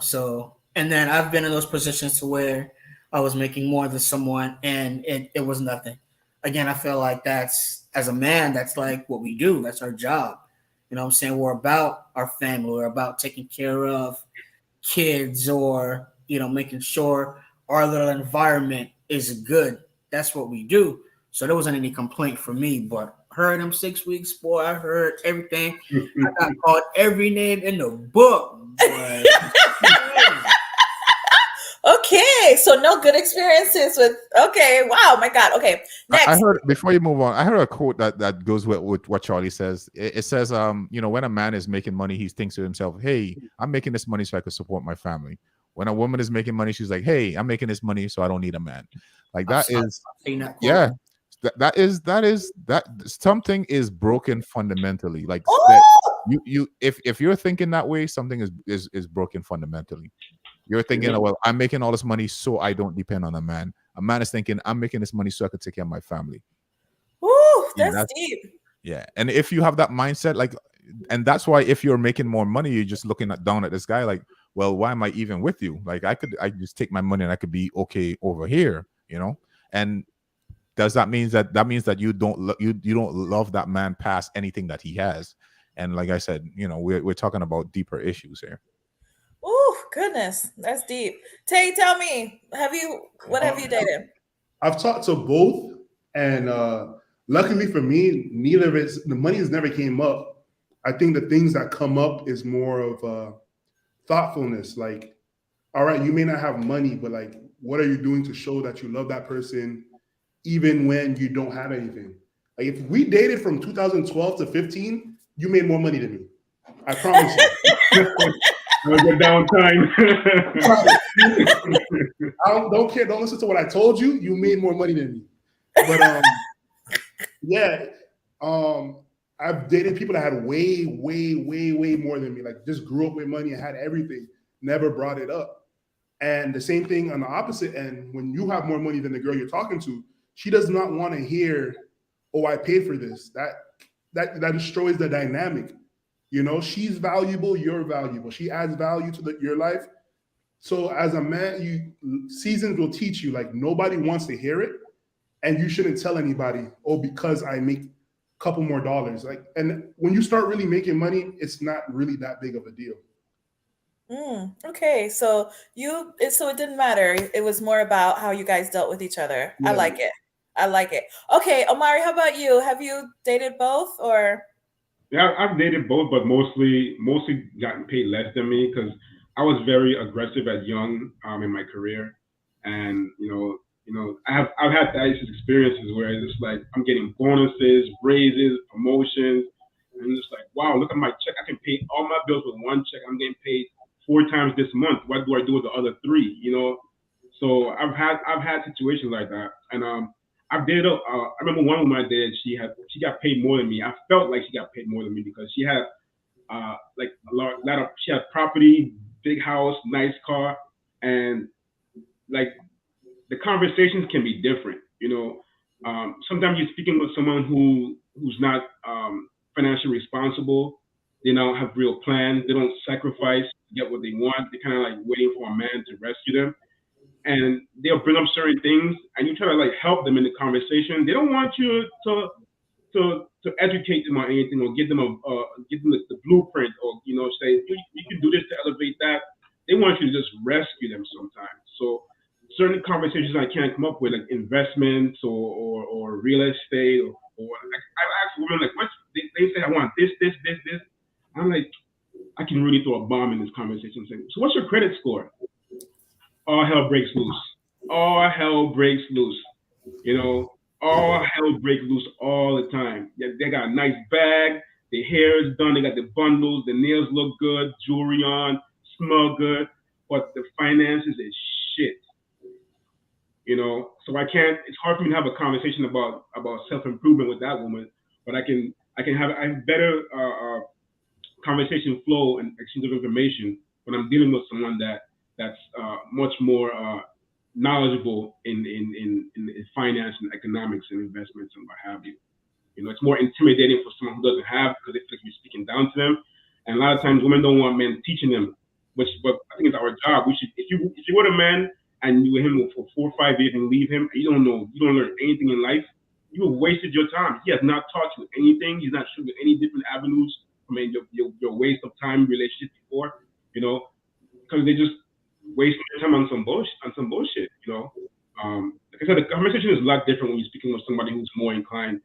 So, and then I've been in those positions to where I was making more than someone and it was nothing. Again, I feel like that's, as a man, that's like what we do. That's our job. You know what I'm saying? We're about our family. We're about taking care of kids or, making sure our little environment is good. That's what we do. So there wasn't any complaint for me, but heard them 6 weeks, boy. I heard everything. I got called every name in the book, boy. Okay, so no good experiences with. Okay, wow, my God. Okay, next. I heard, before you move on, I heard a quote that goes with what Charlie says. It says, when a man is making money, he thinks to himself, "Hey, I'm making this money so I can support my family." When a woman is making money, she's like, "Hey, I'm making this money so I don't need a man." Like that is, yeah, that something is broken fundamentally. Like that, you if you're thinking that way, something is broken fundamentally. You're thinking, oh, well, I'm making all this money so I don't depend on a man. A man is thinking, I'm making this money so I can take care of my family. Ooh, that's deep. Yeah. And if you have that mindset, like, and that's why if you're making more money, you're just looking down at this guy like, well, why am I even with you? Like I just take my money and I could be okay over here, And does that mean that you don't love that man past anything that he has? And like I said, we're talking about deeper issues here. Oh goodness, that's deep. Tay, tell me, what have you dated? I've talked to both, and luckily for me, neither of it. The money has never came up. I think the things that come up is more of thoughtfulness. Like, all right, you may not have money, but like, what are you doing to show that you love that person, even when you don't have anything? Like, if we dated from 2012 to 15, you made more money than me. I promise you. A good downtime. I don't care. Don't listen to what I told you. You made more money than me. But yeah, I've dated people that had way, way, way, way more than me. Like just grew up with money and had everything. Never brought it up. And the same thing on the opposite end. When you have more money than the girl you're talking to, she does not want to hear, "Oh, I paid for this." That destroys the dynamic. She's valuable, you're valuable. She adds value to your life. So as a man, seasons will teach you, like nobody wants to hear it. And you shouldn't tell anybody, "Oh, because I make a couple more dollars." Like, and when you start really making money, it's not really that big of a deal. Okay, so it didn't matter. It was more about how you guys dealt with each other. Yeah. I like it. Okay, Omari, how about you? Have you dated both or? Yeah, I've dated both, but mostly gotten paid less than me because I was very aggressive at young in my career, and I've had these experiences where it's just like I'm getting bonuses, raises, promotions, and it's like, wow, look at my check. I can pay all my bills with one check. I'm getting paid 4 times this month. What do I do with the other 3? So I've had situations like that, and I've dated. I remember one woman I dated. She got paid more than me. I felt like she got paid more than me because she had like a lot of. She had property, big house, nice car, and like the conversations can be different. Sometimes you're speaking with someone who's not financially responsible. They don't have real plans. They don't sacrifice to get what they want. They're kind of like waiting for a man to rescue them. And they'll bring up certain things, and you try to like help them in the conversation. They don't want you to educate them on anything or give them the blueprint or say you can do this to elevate that. They want you to just rescue them sometimes. So certain conversations I can't come up with, like investments or real estate or like I ask women like what they say I want this. I'm like, I can really throw a bomb in this conversation. Saying, so what's your credit score? All hell breaks loose. All hell breaks loose. All hell breaks loose all the time. Yeah, they got a nice bag. Their hair is done. They got the bundles. The nails look good. Jewelry on. Smell good. But the finances is shit. So I can't. It's hard for me to have a conversation about self-improvement with that woman. But I can have a better conversation flow and exchange of information when I'm dealing with someone that's much more knowledgeable in finance and economics and investments and what have you. It's more intimidating for someone who doesn't have because they feel like you're speaking down to them. And a lot of times women don't want men teaching them, but I think it's our job. We should, if you were a man and you were him for 4 or 5 years and leave him, and you don't learn anything in life, you have wasted your time. He has not taught you anything. He's not showing you any different avenues from your waste of time relationship before, because they just wasting your time on some bullshit. Like I said, the conversation is a lot different when you're speaking with somebody who's more inclined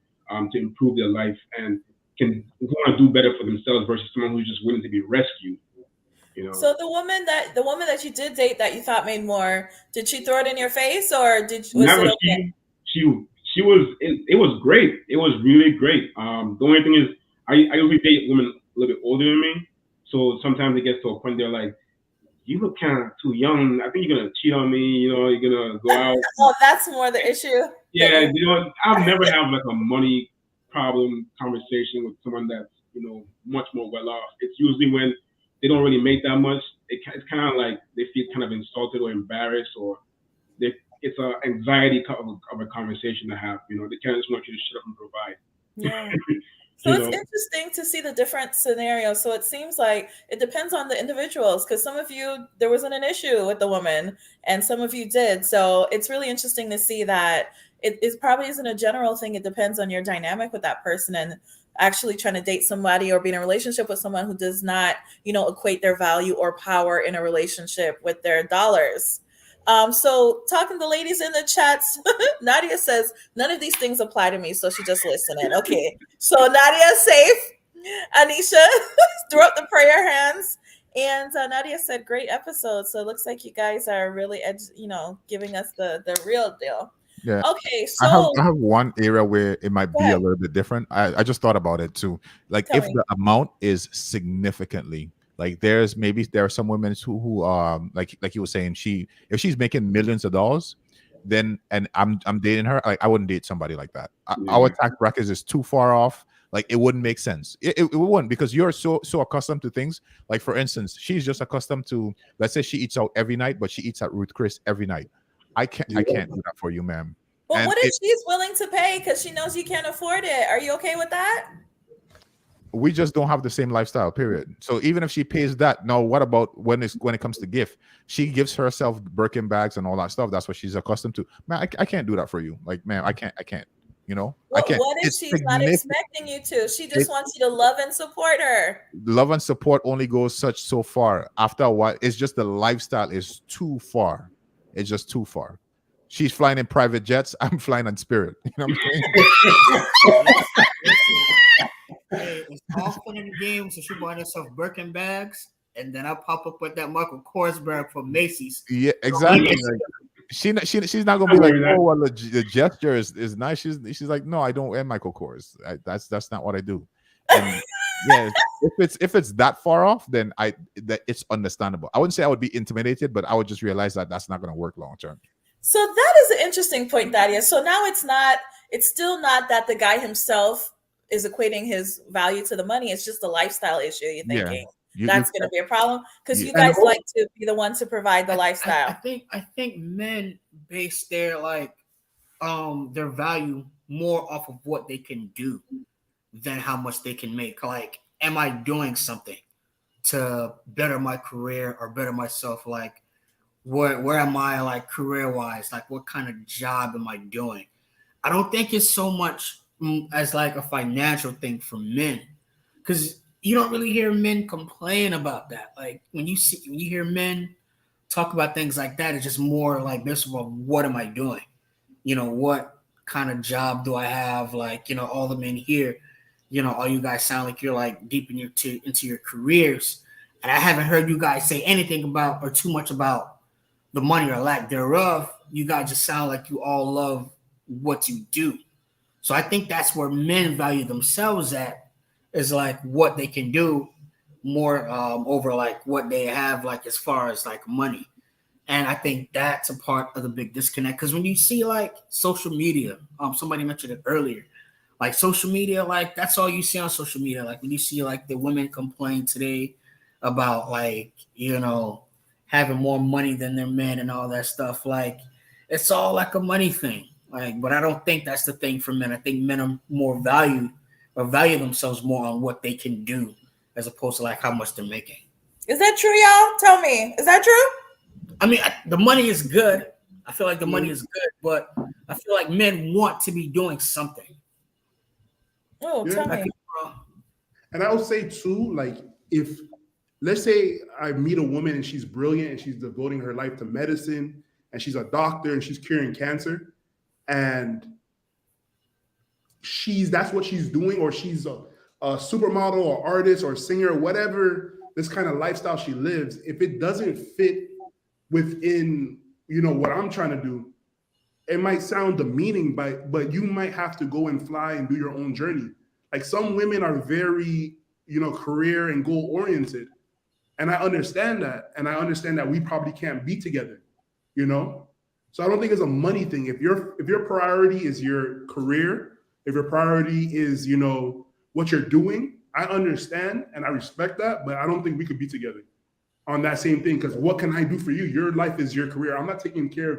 to improve their life and can want to do better for themselves versus someone who's just willing to be rescued. You know. So the woman that you did date that you thought made more, did she throw it in your face or was Never. it okay? She was. It was great. It was really great. The only thing is, I usually date women a little bit older than me, so sometimes it gets to a point they're like, "You look kind of too young. I think you're gonna cheat on me. You know, you're gonna go out." Oh, that's more the issue. Yeah, you know, I've never had like a money problem conversation with someone that's, you know, much more well off. It's usually when they don't really make that much. It's kind of like they feel kind of insulted or embarrassed, or it's an anxiety of a conversation to have. You know, they kind of just want you to shut up and provide. Yeah. So it's interesting to see the different scenarios. So it seems like it depends on the individuals, because some of you, there wasn't an issue with the woman and some of you did. So it's really interesting to see that it probably isn't a general thing. It depends on your dynamic with that person and actually trying to date somebody or be in a relationship with someone who does not, you know, equate their value or power in a relationship with their dollars. So talking to ladies in the chats, Nadia says, none of these things apply to me. So she just listening. Okay. So Nadia's safe. Anisha threw up the prayer hands. And Nadia said, great episode. So it looks like you guys are really, giving us the real deal. Yeah. Okay. So I have one area where it might be a little bit different. I just thought about it too. Like if the amount is significantly, like there are some women who like you were saying, if she's making millions of dollars, then and I'm dating her, like I wouldn't date somebody like that. Our tax bracket is too far off. Like it wouldn't make sense. It wouldn't, because you're so accustomed to things. Like for instance, she's just accustomed to, let's say she eats out every night, but she eats at Ruth Chris every night. I can't do that for you, ma'am. But what if she's willing to pay because she knows you can't afford it? Are you okay with that? We just don't have the same lifestyle, period. So even if she pays that, now what about when it comes to gift? She gives herself Birkin bags and all that stuff. That's what she's accustomed to. Man, I can't do that for you. Like, man, I can't. You know, well, I can't. What if she's not expecting you to? She just wants you to love and support her. Love and support only goes so far. After a while, it's just the lifestyle is too far. It's just too far. She's flying in private jets. I'm flying on Spirit. You know what I'm saying? Hey, it's all fun in the game. So she bought herself Birkin bags, and then I pop up with that Michael Kors bag from Macy's. Yeah, exactly. She's not gonna be like, oh, well, the gesture is nice. She's like, no, I don't wear Michael Kors. That's not what I do. And yeah, if it's that far off, then it's understandable. I wouldn't say I would be intimidated, but I would just realize that that's not gonna work long term. So that is an interesting point, Nadia. So now it's still not that the guy himself is equating his value to the money. It's just a lifestyle issue. You're thinking that's going to be a problem because you guys like to be the one to provide the lifestyle. I think men base their their value more off of what they can do than how much they can make. Like, am I doing something to better my career or better myself? Like, where am I, like, career wise? Like, what kind of job am I doing? I don't think it's so much as like a financial thing for men, because you don't really hear men complain about that. Like when you hear men talk about things like that, it's just more like this: well, what am I doing? You know, what kind of job do I have? Like, you know, all the men here, you know, all you guys sound like you're like deep into your careers, and I haven't heard you guys say anything about or too much about the money or lack thereof. You guys just sound like you all love what you do. So I think that's where men value themselves at, is like what they can do more over like what they have, like as far as like money. And I think that's a part of the big disconnect. Because when you see like social media, somebody mentioned it earlier, like social media, like that's all you see on social media. Like when you see like the women complain today about like, you know, having more money than their men and all that stuff, like it's all like a money thing. Like, but I don't think that's the thing for men. I think men are more value themselves more on what they can do as opposed to like how much they're making. Is that true, y'all? Tell me, is that true? I mean, the money is good. I feel like the money is good, but I feel like men want to be doing something. Oh, tell me. And I would say too, like if let's say I meet a woman and she's brilliant and she's devoting her life to medicine and she's a doctor and she's curing cancer. And that's what she's doing, or she's a supermodel or artist or singer, whatever this kind of lifestyle she lives, if it doesn't fit within, what I'm trying to do, it might sound demeaning, but you might have to go and fly and do your own journey. Like, some women are very, career and goal oriented. And I understand that. And I understand that we probably can't be together, So I don't think it's a money thing. If your priority is your career, if your priority is, what you're doing, I understand and I respect that, but I don't think we could be together on that same thing. Because what can I do for you? Your life is your career. I'm taking care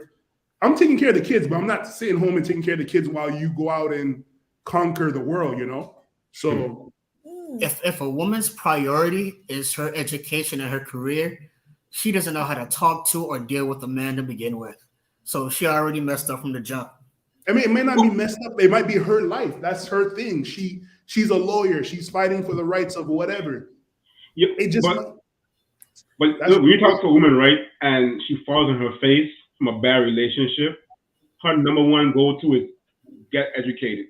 of the kids, but I'm not sitting home and taking care of the kids while you go out and conquer the world, So if a woman's priority is her education and her career, she doesn't know how to talk to or deal with a man to begin with. So she already messed up from the jump. I mean, it may not be messed up. It might be her life. That's her thing. She's a lawyer. She's fighting for the rights of whatever. Yeah, it just. But look, when you talk to a woman, right, and she falls on her face from a bad relationship, her number one go-to is get educated,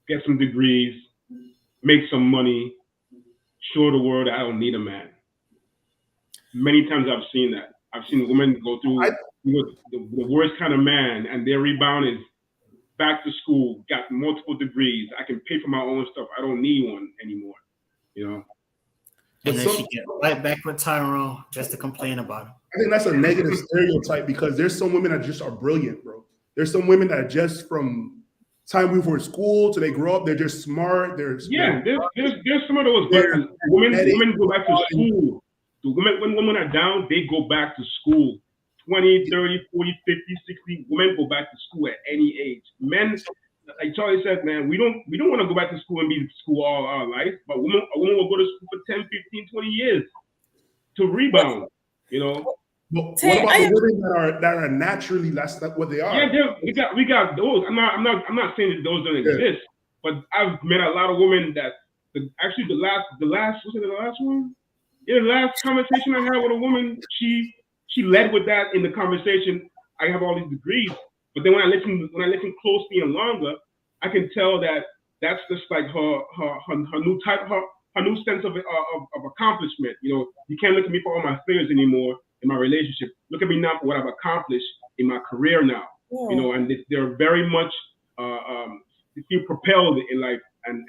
get some degrees, make some money, show the world that I don't need a man. Many times I've seen that. I've seen women go through the worst kind of man, and their rebound is back to school, got multiple degrees. I can pay for my own stuff. I don't need one anymore, And then she get right back with Tyrone just to complain about him. I think that's a negative stereotype, because there's some women that just are brilliant, bro. There's some women that just from time we were in school till they grow up, they're just smart. There's some of those. But women go back to school. The when women are down, they go back to school. 20, 30, 40, 50, 60. Women go back to school at any age. Men, like Charlie said, man, we don't want to go back to school and be in school all our life. But a woman will go to school for 10, 15, 20 years to rebound. But what about the women that are naturally, that's not what they are? Yeah, we got those. I'm not saying that those don't exist, but I've met a lot of women that the last one? Yeah, the last conversation I had with a woman, she led with that in the conversation. I have all these degrees, but then when I listen closely and longer, I can tell that that's just like her new type, her new sense of accomplishment. You can't look at me for all my failures anymore in my relationship. Look at me now for what I've accomplished in my career now. Yeah. And they're very much they feel propelled in life and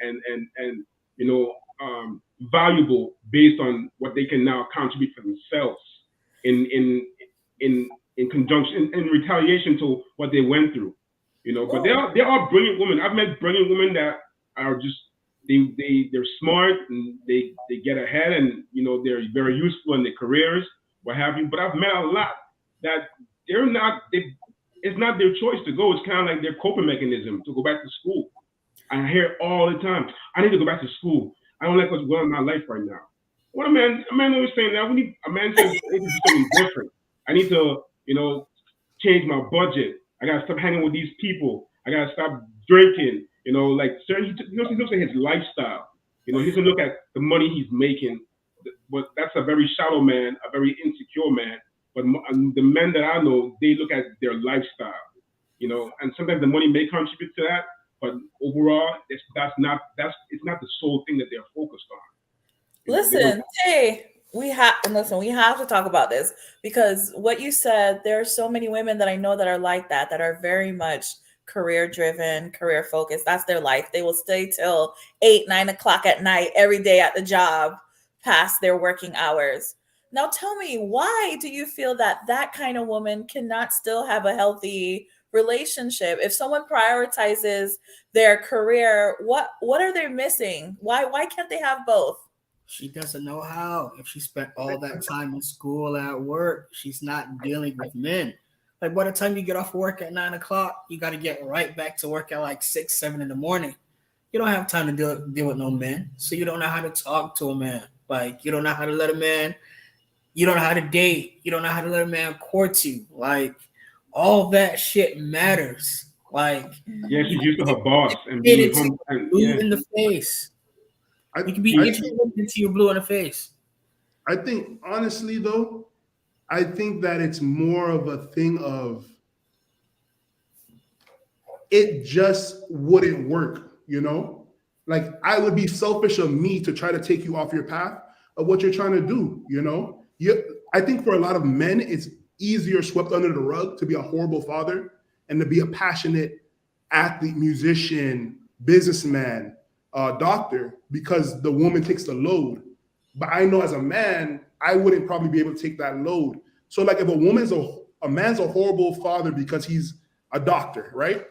valuable based on what they can now contribute for themselves in conjunction, in retaliation to what they went through. But there are brilliant women. I've met brilliant women that are just they're smart and they get ahead, and they're very useful in their careers, what have you. But I've met a lot that it's not their choice to go. It's kind of like their coping mechanism to go back to school. I hear it all the time. I need to go back to school. I don't like what's going on in my life right now. What a man always saying that. A man says I need to do something different. I need to, change my budget. I gotta stop hanging with these people. I gotta stop drinking. He looks at his lifestyle. He doesn't look at the money he's making. But that's a very shallow man, a very insecure man. But the men that I know, they look at their lifestyle. And sometimes the money may contribute to that, but overall, it's not the sole thing that they're focused on. Listen, we have to talk about this, because what you said, there are so many women that I know that are like that are very much career driven, career focused. That's their life. They will stay till 8, 9 o'clock at night every day at the job past their working hours. Now tell me, why do you feel that kind of woman cannot still have a healthy relationship? If someone prioritizes their career, what are they missing? Why can't they have both? She doesn't know how. If she spent all that time in school, at work, she's not dealing with men. Like, by the time you get off work at 9 o'clock, you got to get right back to work at like 6, 7 in the morning. You don't have time to deal with no men. So you don't know how to talk to a man. Like, you don't know how to let a man, you don't know how to date. You don't know how to let a man court you. Like, all that shit matters. Like, yeah, she's used to her boss and being home blue in the face. You can be until you're blue in the face. I think, honestly, though, I think that it's more of a thing of it just wouldn't work. you know? Like, I would be selfish of me to try to take you off your path of what you're trying to do, you know? I think for a lot of men, it's easier swept under the rug to be a horrible father and to be a passionate athlete, musician, businessman, doctor, because the woman takes the load. But I know as a man, I wouldn't probably be able to take that load. So like if a man's a horrible father because he's a doctor, right?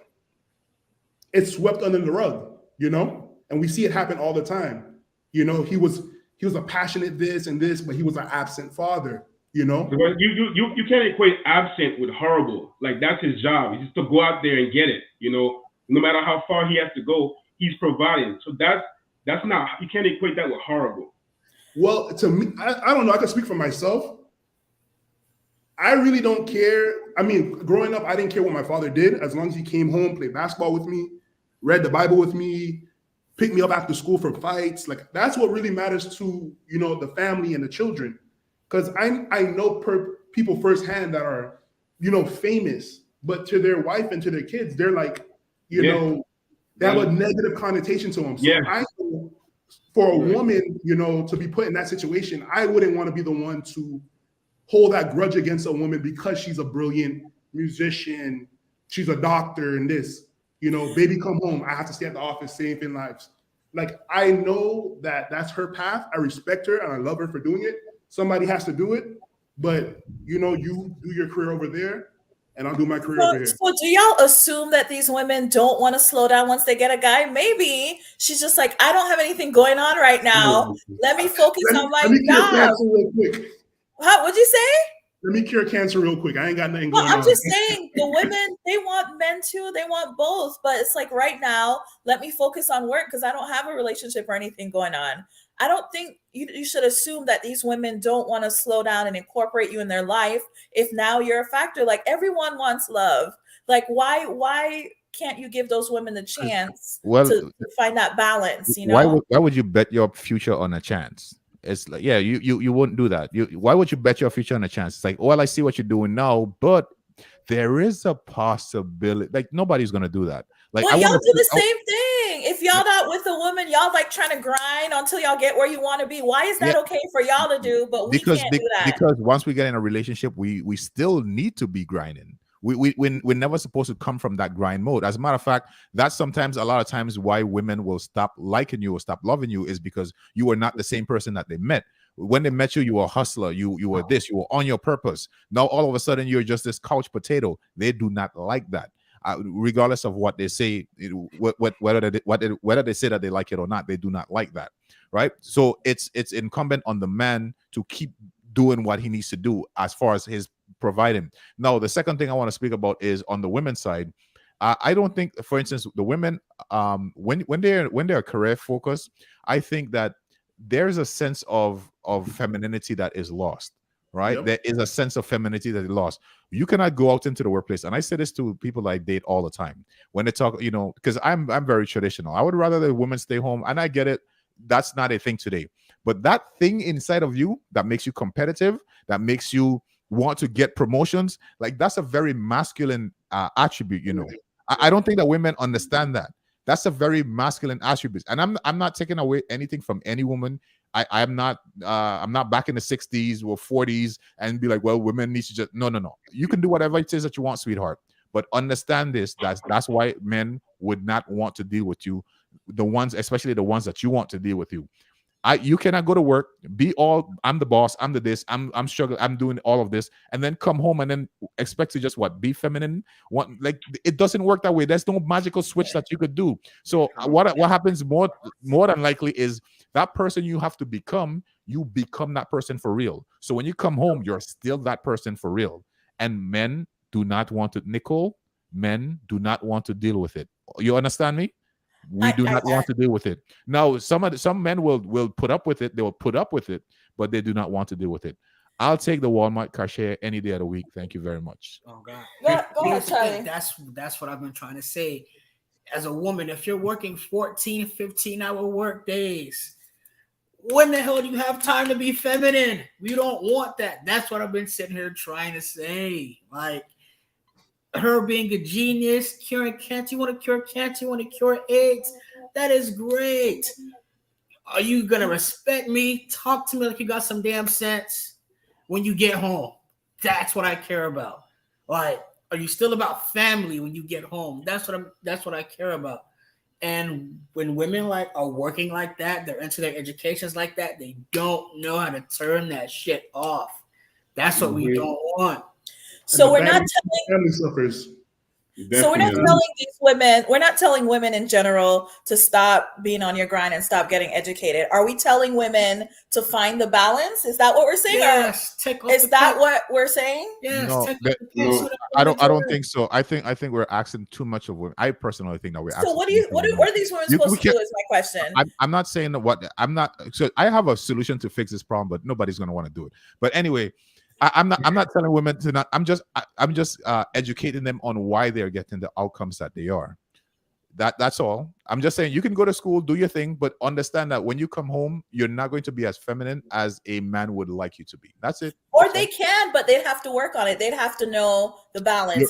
It's swept under the rug, you know? And we see it happen all the time. You know, he was a passionate this and this, but he was an absent father, you know? Because you can't equate absent with horrible. Like, that's his job. He's just to go out there and get it, you know? No matter how far he has to go, he's providing. So that's not, you can't equate that with horrible. Well, to me, I don't know. I can speak for myself. I really don't care. I mean, growing up, I didn't care what my father did as long as he came home, played basketball with me, read the Bible with me, picked me up after school for fights. Like, that's what really matters to, you know, the family and the children. Because I know people firsthand that are, you know, famous, but to their wife and to their kids, they're like, you know, they have a negative connotation to them. So I know for a woman, you know, to be put in that situation, I wouldn't want to be the one to hold that grudge against a woman because she's a brilliant musician, she's a doctor and this, you know, baby come home, I have to stay at the office saving lives. Like, I know that that's her path. I respect her and I love her for doing it. Somebody has to do it, but you know, you do your career over there and I'll do my career over here. So do y'all assume that these women don't want to slow down once they get a guy? Maybe she's just like, I don't have anything going on right now. Let me focus on my job. Real quick. What'd you say? Let me cure cancer real quick. I ain't got nothing going on. I'm just saying, the women, they want men too. They want both. But it's like, right now, let me focus on work because I don't have a relationship or anything going on. I don't think you should assume that these women don't want to slow down and incorporate you in their life if now you're a factor. Like, everyone wants love. Like, why can't you give those women the chance to find that balance? You know, why would you bet your future on a chance? It's like, yeah, you wouldn't do that. Why would you bet your future on a chance? It's like, well, I see what you're doing now, but there is a possibility. Like, nobody's gonna do that. Like, well, y'all do the same thing. If y'all not with a woman, y'all like trying to grind until y'all get where you want to be. Why is that okay for y'all to do, but we can't do that? Because once we get in a relationship, we still need to be grinding. We're never supposed to come from that grind mode. As a matter of fact, that's sometimes a lot of times why women will stop liking you or stop loving you, is because you were not the same person that they met. When they met you, you were a hustler. You were this. You were on your purpose. Now all of a sudden you're just this couch potato. They do not like that. Regardless of what they say, whether they say that they like it or not, they do not like that, right? So it's incumbent on the man to keep doing what he needs to do as far as his providing. Now, the second thing I want to speak about is on the women's side. I don't think, for instance, the women, when they're career focused, I think that there's a sense of femininity that is lost. Right? Yep. There is a sense of femininity that is lost. You cannot go out into the workplace, and I say this to people I date all the time when they talk, you know, because I'm very traditional. I would rather the women stay home, and I get it. That's not a thing today. But that thing inside of you that makes you competitive, that makes you want to get promotions, like, that's a very masculine attribute, you know. I don't think that women understand that. That's a very masculine attribute. And I'm not taking away anything from any woman. I'm not back in the 60s or 40s and be like, well, women need to just no. You can do whatever it is that you want, sweetheart. But understand this, that's why men would not want to deal with you. The ones, especially the ones that you want to deal with you. You cannot go to work, be all, I'm the boss, I'm the this, I'm struggling, I'm doing all of this, and then come home and then expect to just be feminine. Like, it doesn't work that way. There's no magical switch that you could do. So what happens more than likely is that person you have to become, you become that person for real. So when you come home, you're still that person for real. And men do not want to, Nicole, men do not want to deal with it. You understand me? We do not want to deal with it. Now, some men will put up with it. They will put up with it, but they do not want to deal with it. I'll take the Walmart cashier any day of the week. Thank you very much. Oh God. Go ahead, Charlie. That's what I've been trying to say. As a woman, if you're working 14, 15-hour work days, when the hell do you have time to be feminine? We don't want that. That's what I've been sitting here trying to say. Like, her being a genius, curing cancer, you want to cure cancer, you want to cure AIDS. That is great. Are you gonna respect me? Talk to me like you got some damn sense when you get home. That's what I care about. Like, are you still about family when you get home? That's what I care about. And when women like are working like that, they're into their educations like that, they don't know how to turn that shit off. That's what we don't want. So we're not telling family suffers. So we're not telling these women, we're not telling women in general to stop being on your grind and stop getting educated. Are we telling women to find the balance? Is that what we're saying? Yes, or is that what we're saying? Yes, no, I don't think so. I think we're asking too much of women. I personally think that we're asking. So what are these women supposed to do is my question. I'm not saying that so I have a solution to fix this problem, but nobody's gonna want to do it. But anyway, I'm not telling women to not. I'm just educating them on why they're getting the outcomes that they are. That's all. I'm just saying you can go to school, do your thing, but understand that when you come home, you're not going to be as feminine as a man would like you to be. That's it. Or they can, but they'd have to work on it. They'd have to know the balance.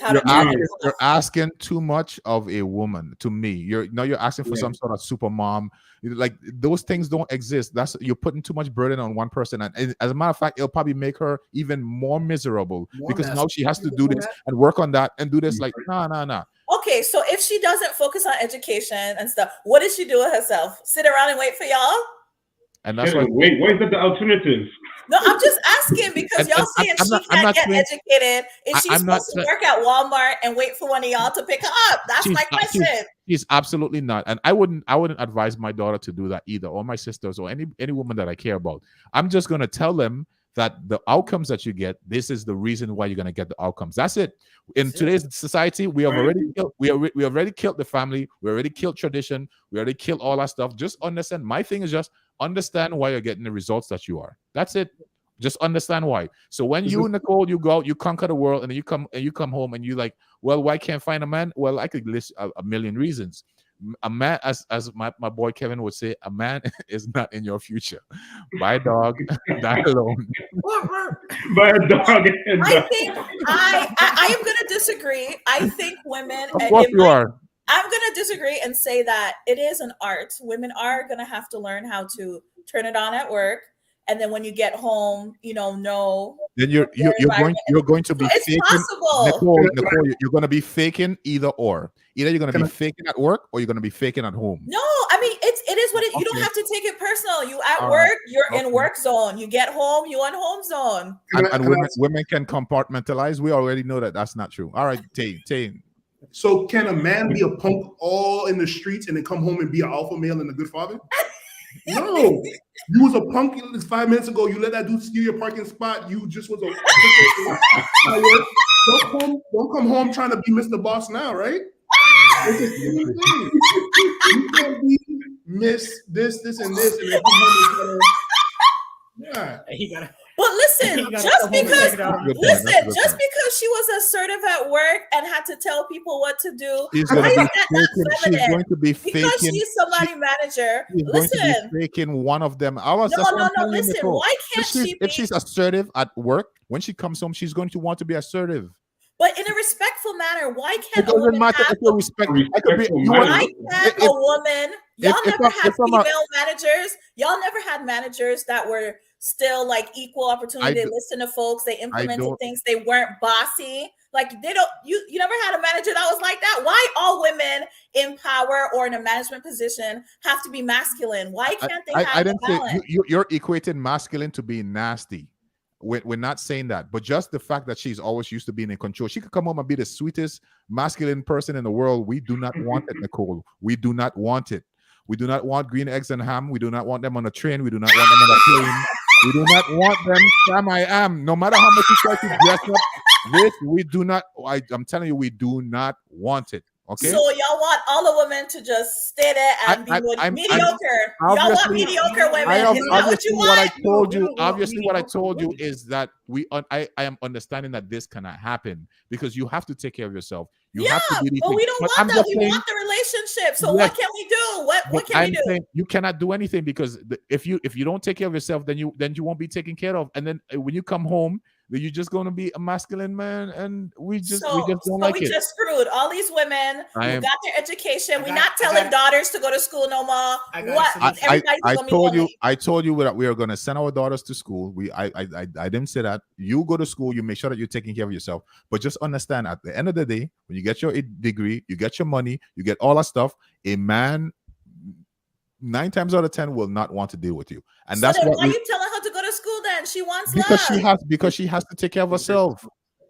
You're asking too much of a woman. To me, you're asking for some sort of super mom. Like those things don't exist. You're putting too much burden on one person, and as a matter of fact, it'll probably make her even more miserable because now she has to do this and work on that and do this. Like nah. Okay, so if she doesn't focus on education and stuff, what does she do with herself? Sit around and wait for y'all? And that's why. Wait, what is that the alternative? No, I'm just asking because y'all saying she can't get educated. Is she supposed to work at Walmart and wait for one of y'all to pick her up? That's my question. She's absolutely not, and I wouldn't advise my daughter to do that either, or my sisters, or any woman that I care about. I'm just gonna tell them that the outcomes that you get, this is the reason why you're gonna get the outcomes. That's it. In today's society, we have already killed the family. We already killed tradition. We already killed all that stuff. Just understand. My thing is just understand why you're getting the results that you are. That's it. Just understand why. So when you, Nicole, you go out, you conquer the world, and then you come home and you like, well, why can't I find a man? Well, I could list a million reasons. A man, as my boy Kevin would say, a man is not in your future. Buy a dog, not alone. Buy a dog. I think I am going to disagree. I think women. Of course you are. I'm going to disagree and say that it is an art. Women are going to have to learn how to turn it on at work. And then when you get home, then you're going to be faking. Nicole, you're going to be faking either or. Either you're going to be faking at work or you're going to be faking at home. No, I mean it is what you don't have to take it personal. You at work, you're in work zone. You get home, you on home zone. And women can compartmentalize. We already know that that's not true. All right, Tane. So can a man be a punk all in the streets and then come home and be an alpha male and a good father? No, you was a punk 5 minutes ago. You let that dude steal your parking spot. You just was don't come home trying to be Mr. Boss now, right? You can't be Miss this, and this, and then come home and But listen, just because she was assertive at work and had to tell people what to do, she's going to be faking. Because she's somebody manager. Listen, faking one of them. No. Listen, why can't she? If she's assertive at work, when she comes home, she's going to want to be assertive. But in a respectful manner, why can't a woman Why can't a woman? Y'all never had female managers. Y'all never had managers that were still like equal opportunity. They listen to folks. They implemented things. They weren't bossy. Like they don't. You never had a manager that was like that. Why all women in power or in a management position have to be masculine? Why can't they have I didn't balance? say you're equating masculine to being nasty. We're not saying that, but just the fact that she's always used to being in control. She could come home and be the sweetest masculine person in the world. We do not want it, Nicole. We do not want it. We do not want green eggs and ham. We do not want them on a train. We do not want them on a plane. We do not want them. Sam, I am. No matter how much you try to dress up this, we do not. I'm telling you, we do not want it. Okay. So y'all want all the women to just stay there and be mediocre. Y'all want mediocre women. Is that what you want? Obviously, what I told you is that I am understanding that this cannot happen because you have to take care of yourself. You have to be but we don't want that. We want the relationship. So what can we do? What can we do? You cannot do anything because if you don't take care of yourself, then you won't be taken care of. And then when you come home, you're just going to be a masculine man, and we just don't so like we it. just screwed all these women who I am. got their education. We're I not got- telling daughters to go to school no more. I got What? a solution. Everybody's I gonna be told you, lonely. I told you that we are going to send our daughters to school. I didn't say that. You go to school, you make sure that you're taking care of yourself. But just understand, at the end of the day, when you get your degree, you get your money, you get all that stuff. A man, 9 times out of 10, will not want to deal with you, and So that's then what why are you telling her to go to school then? She wants because she has to take care of herself.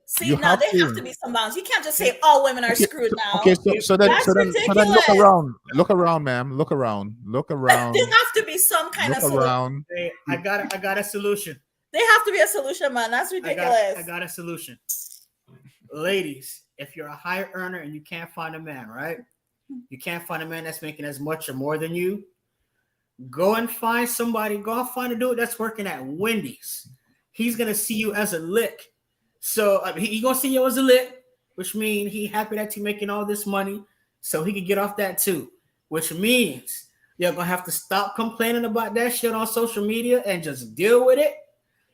See, you now have there to. have to be some bounds. You can't just say all women are screwed now. Okay, so then That's look ridiculous. around, ma'am, look around. There have to be some kind of Look solution. around. Hey, I got a solution. There have to be a solution, man. That's ridiculous. I got a solution. Ladies, if you're a higher earner and you can't find a man, right? You can't find a man that's making as much or more than you. Go and find somebody. Go and find a dude that's working at Wendy's. He's gonna see you as a lick. So he gonna see you as a lick, which means he happy that you're making all this money, so he can get off that too. Which means you're gonna have to stop complaining about that shit on social media and just deal with it.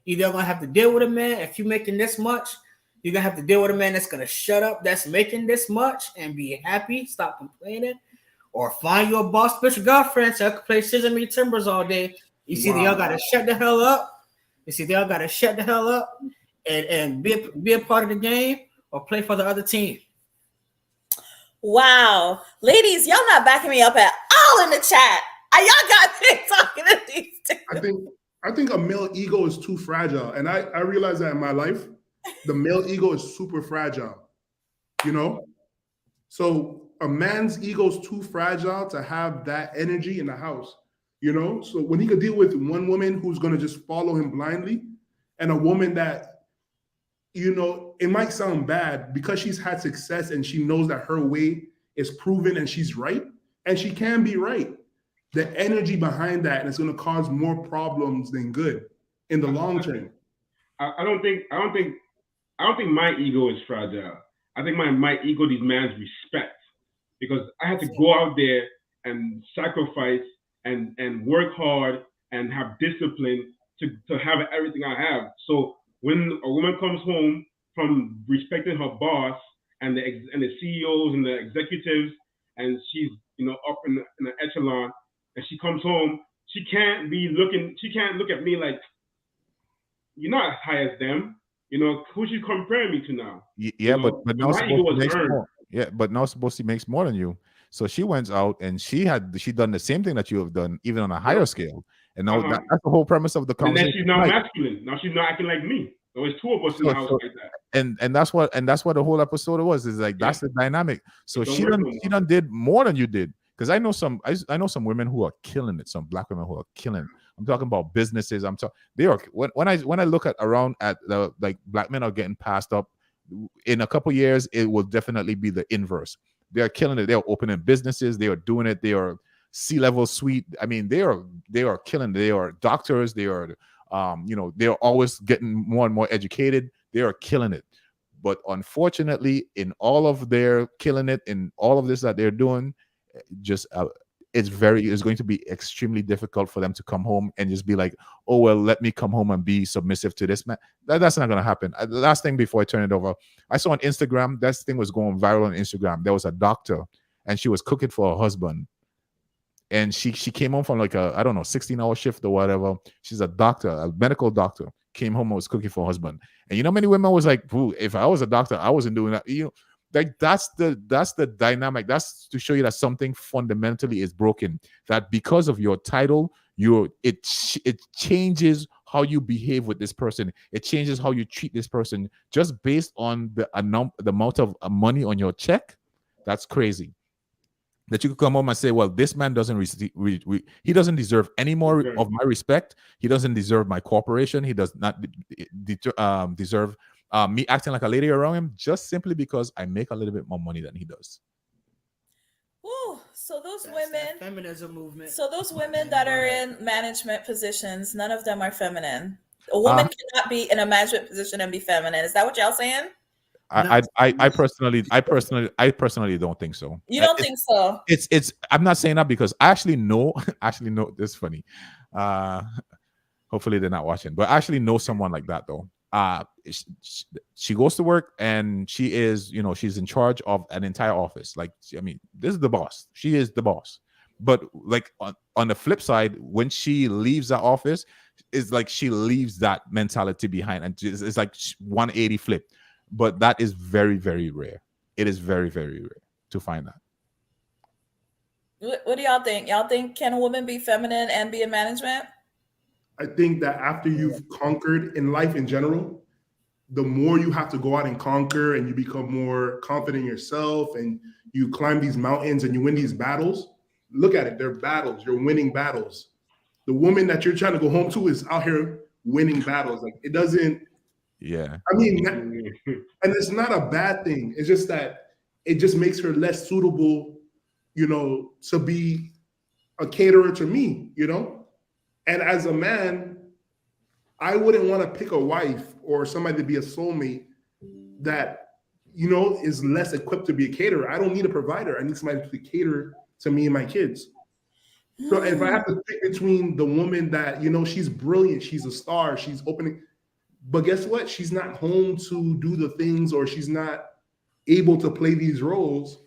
Either gonna have to deal with a man if you're making this much. You're gonna have to deal with a man that's gonna shut up, that's making this much, and be happy. Stop complaining, or find you a boss bitch girlfriend so I can play scissors and timbers all day. You see, y'all gotta shut the hell up. You see, y'all gotta shut the hell up and be a part of the game or play for the other team. Wow. Ladies, y'all not backing me up at all in the chat. Y'all got me talking to these two. I think a male ego is too fragile. And I realize that in my life, the male ego is super fragile, you know? So a man's ego is too fragile to have that energy in the house, you know? So when he could deal with one woman who's going to just follow him blindly, and a woman that, you know, it might sound bad because she's had success and she knows that her way is proven and she's right, and she can be right. The energy behind that, and it's going to cause more problems than good in the long term. I don't think my ego is fragile. I think my ego demands respect, because I had to go out there and sacrifice and work hard and have discipline to have everything I have. So when a woman comes home from respecting her boss and the CEOs and the executives, and she's, you know, up in the echelon, and she comes home, she can't look at me like, you're not as high as them. You know, who she comparing me to now? Yeah, you know, but now my ego was makes earned. more. Yeah, but now supposed to makes more than you. So she went out and she done the same thing that you have done, even on a higher scale. And now that's the whole premise of the And then conversation. she's not masculine. Now she's not acting like me. There was two of us in the house like that. And that's what the whole episode was. Is like that's the dynamic. So It don't she work done no she more. done did more than you did. Because I know some women who are killing it. Some black women who are killing it. I'm talking about businesses. I'm talking. They are when I look at around at the like black men are getting passed up. In a couple years, it will definitely be the inverse. They are killing it. They are opening businesses. They are doing it. They are C-level suite. I mean, they are killing it. They are doctors. They are they are always getting more and more educated. They are killing it. But unfortunately, in all of their killing it, in all of this that they're doing, just it's going to be extremely difficult for them to come home and just be like, oh well, let me come home and be submissive to this man. That's not going to happen. The last thing before I turn it over, I saw on Instagram, that thing was going viral on Instagram. There was a doctor and she was cooking for her husband, and she came home from like a 16-hour shift or whatever. She's a doctor, a medical doctor, came home and was cooking for her husband. And many women was like, if I was a doctor, I wasn't doing that. Like that's the dynamic. That's to show you that something fundamentally is broken. That because of your title, it changes how you behave with this person. It changes how you treat this person just based on the amount of money on your check. That's crazy. That you could come home and say, well, this man doesn't he doesn't deserve any more of my respect. He doesn't deserve my cooperation. He does not deserve me acting like a lady around him, just simply because I make a little bit more money than he does. Ooh, so those That's women, that feminism movement. so those women that are in management positions, none of them are feminine. A woman cannot be in a management position and be feminine. Is that what y'all saying? I personally don't think so. You don't think so? It's I'm not saying that because I actually know this is funny. Hopefully they're not watching, but I actually know someone like that though. she goes to work and she is, she's in charge of an entire office. Like, I mean, this is the boss. She is the boss. But like on the flip side, when she leaves the office, it's like she leaves that mentality behind, and it's like 180 flip. But that is very, very rare. It is very, very rare to find that. What do y'all think? Y'all think, can a woman be feminine and be in management? I think that after you've conquered in life in general, the more you have to go out and conquer, and you become more confident in yourself, and you climb these mountains and you win these battles. Look at it. They're battles. You're winning battles. The woman that you're trying to go home to is out here winning battles. Like, it doesn't. Yeah. I mean, and it's not a bad thing. It's just that it just makes her less suitable, to be a caterer to me, And as a man, I wouldn't want to pick a wife or somebody to be a soulmate that, is less equipped to be a caterer. I don't need a provider. I need somebody to cater to me and my kids. So if I have to pick between the woman that, she's brilliant, she's a star, she's opening, but guess what? She's not home to do the things, or she's not able to play these roles.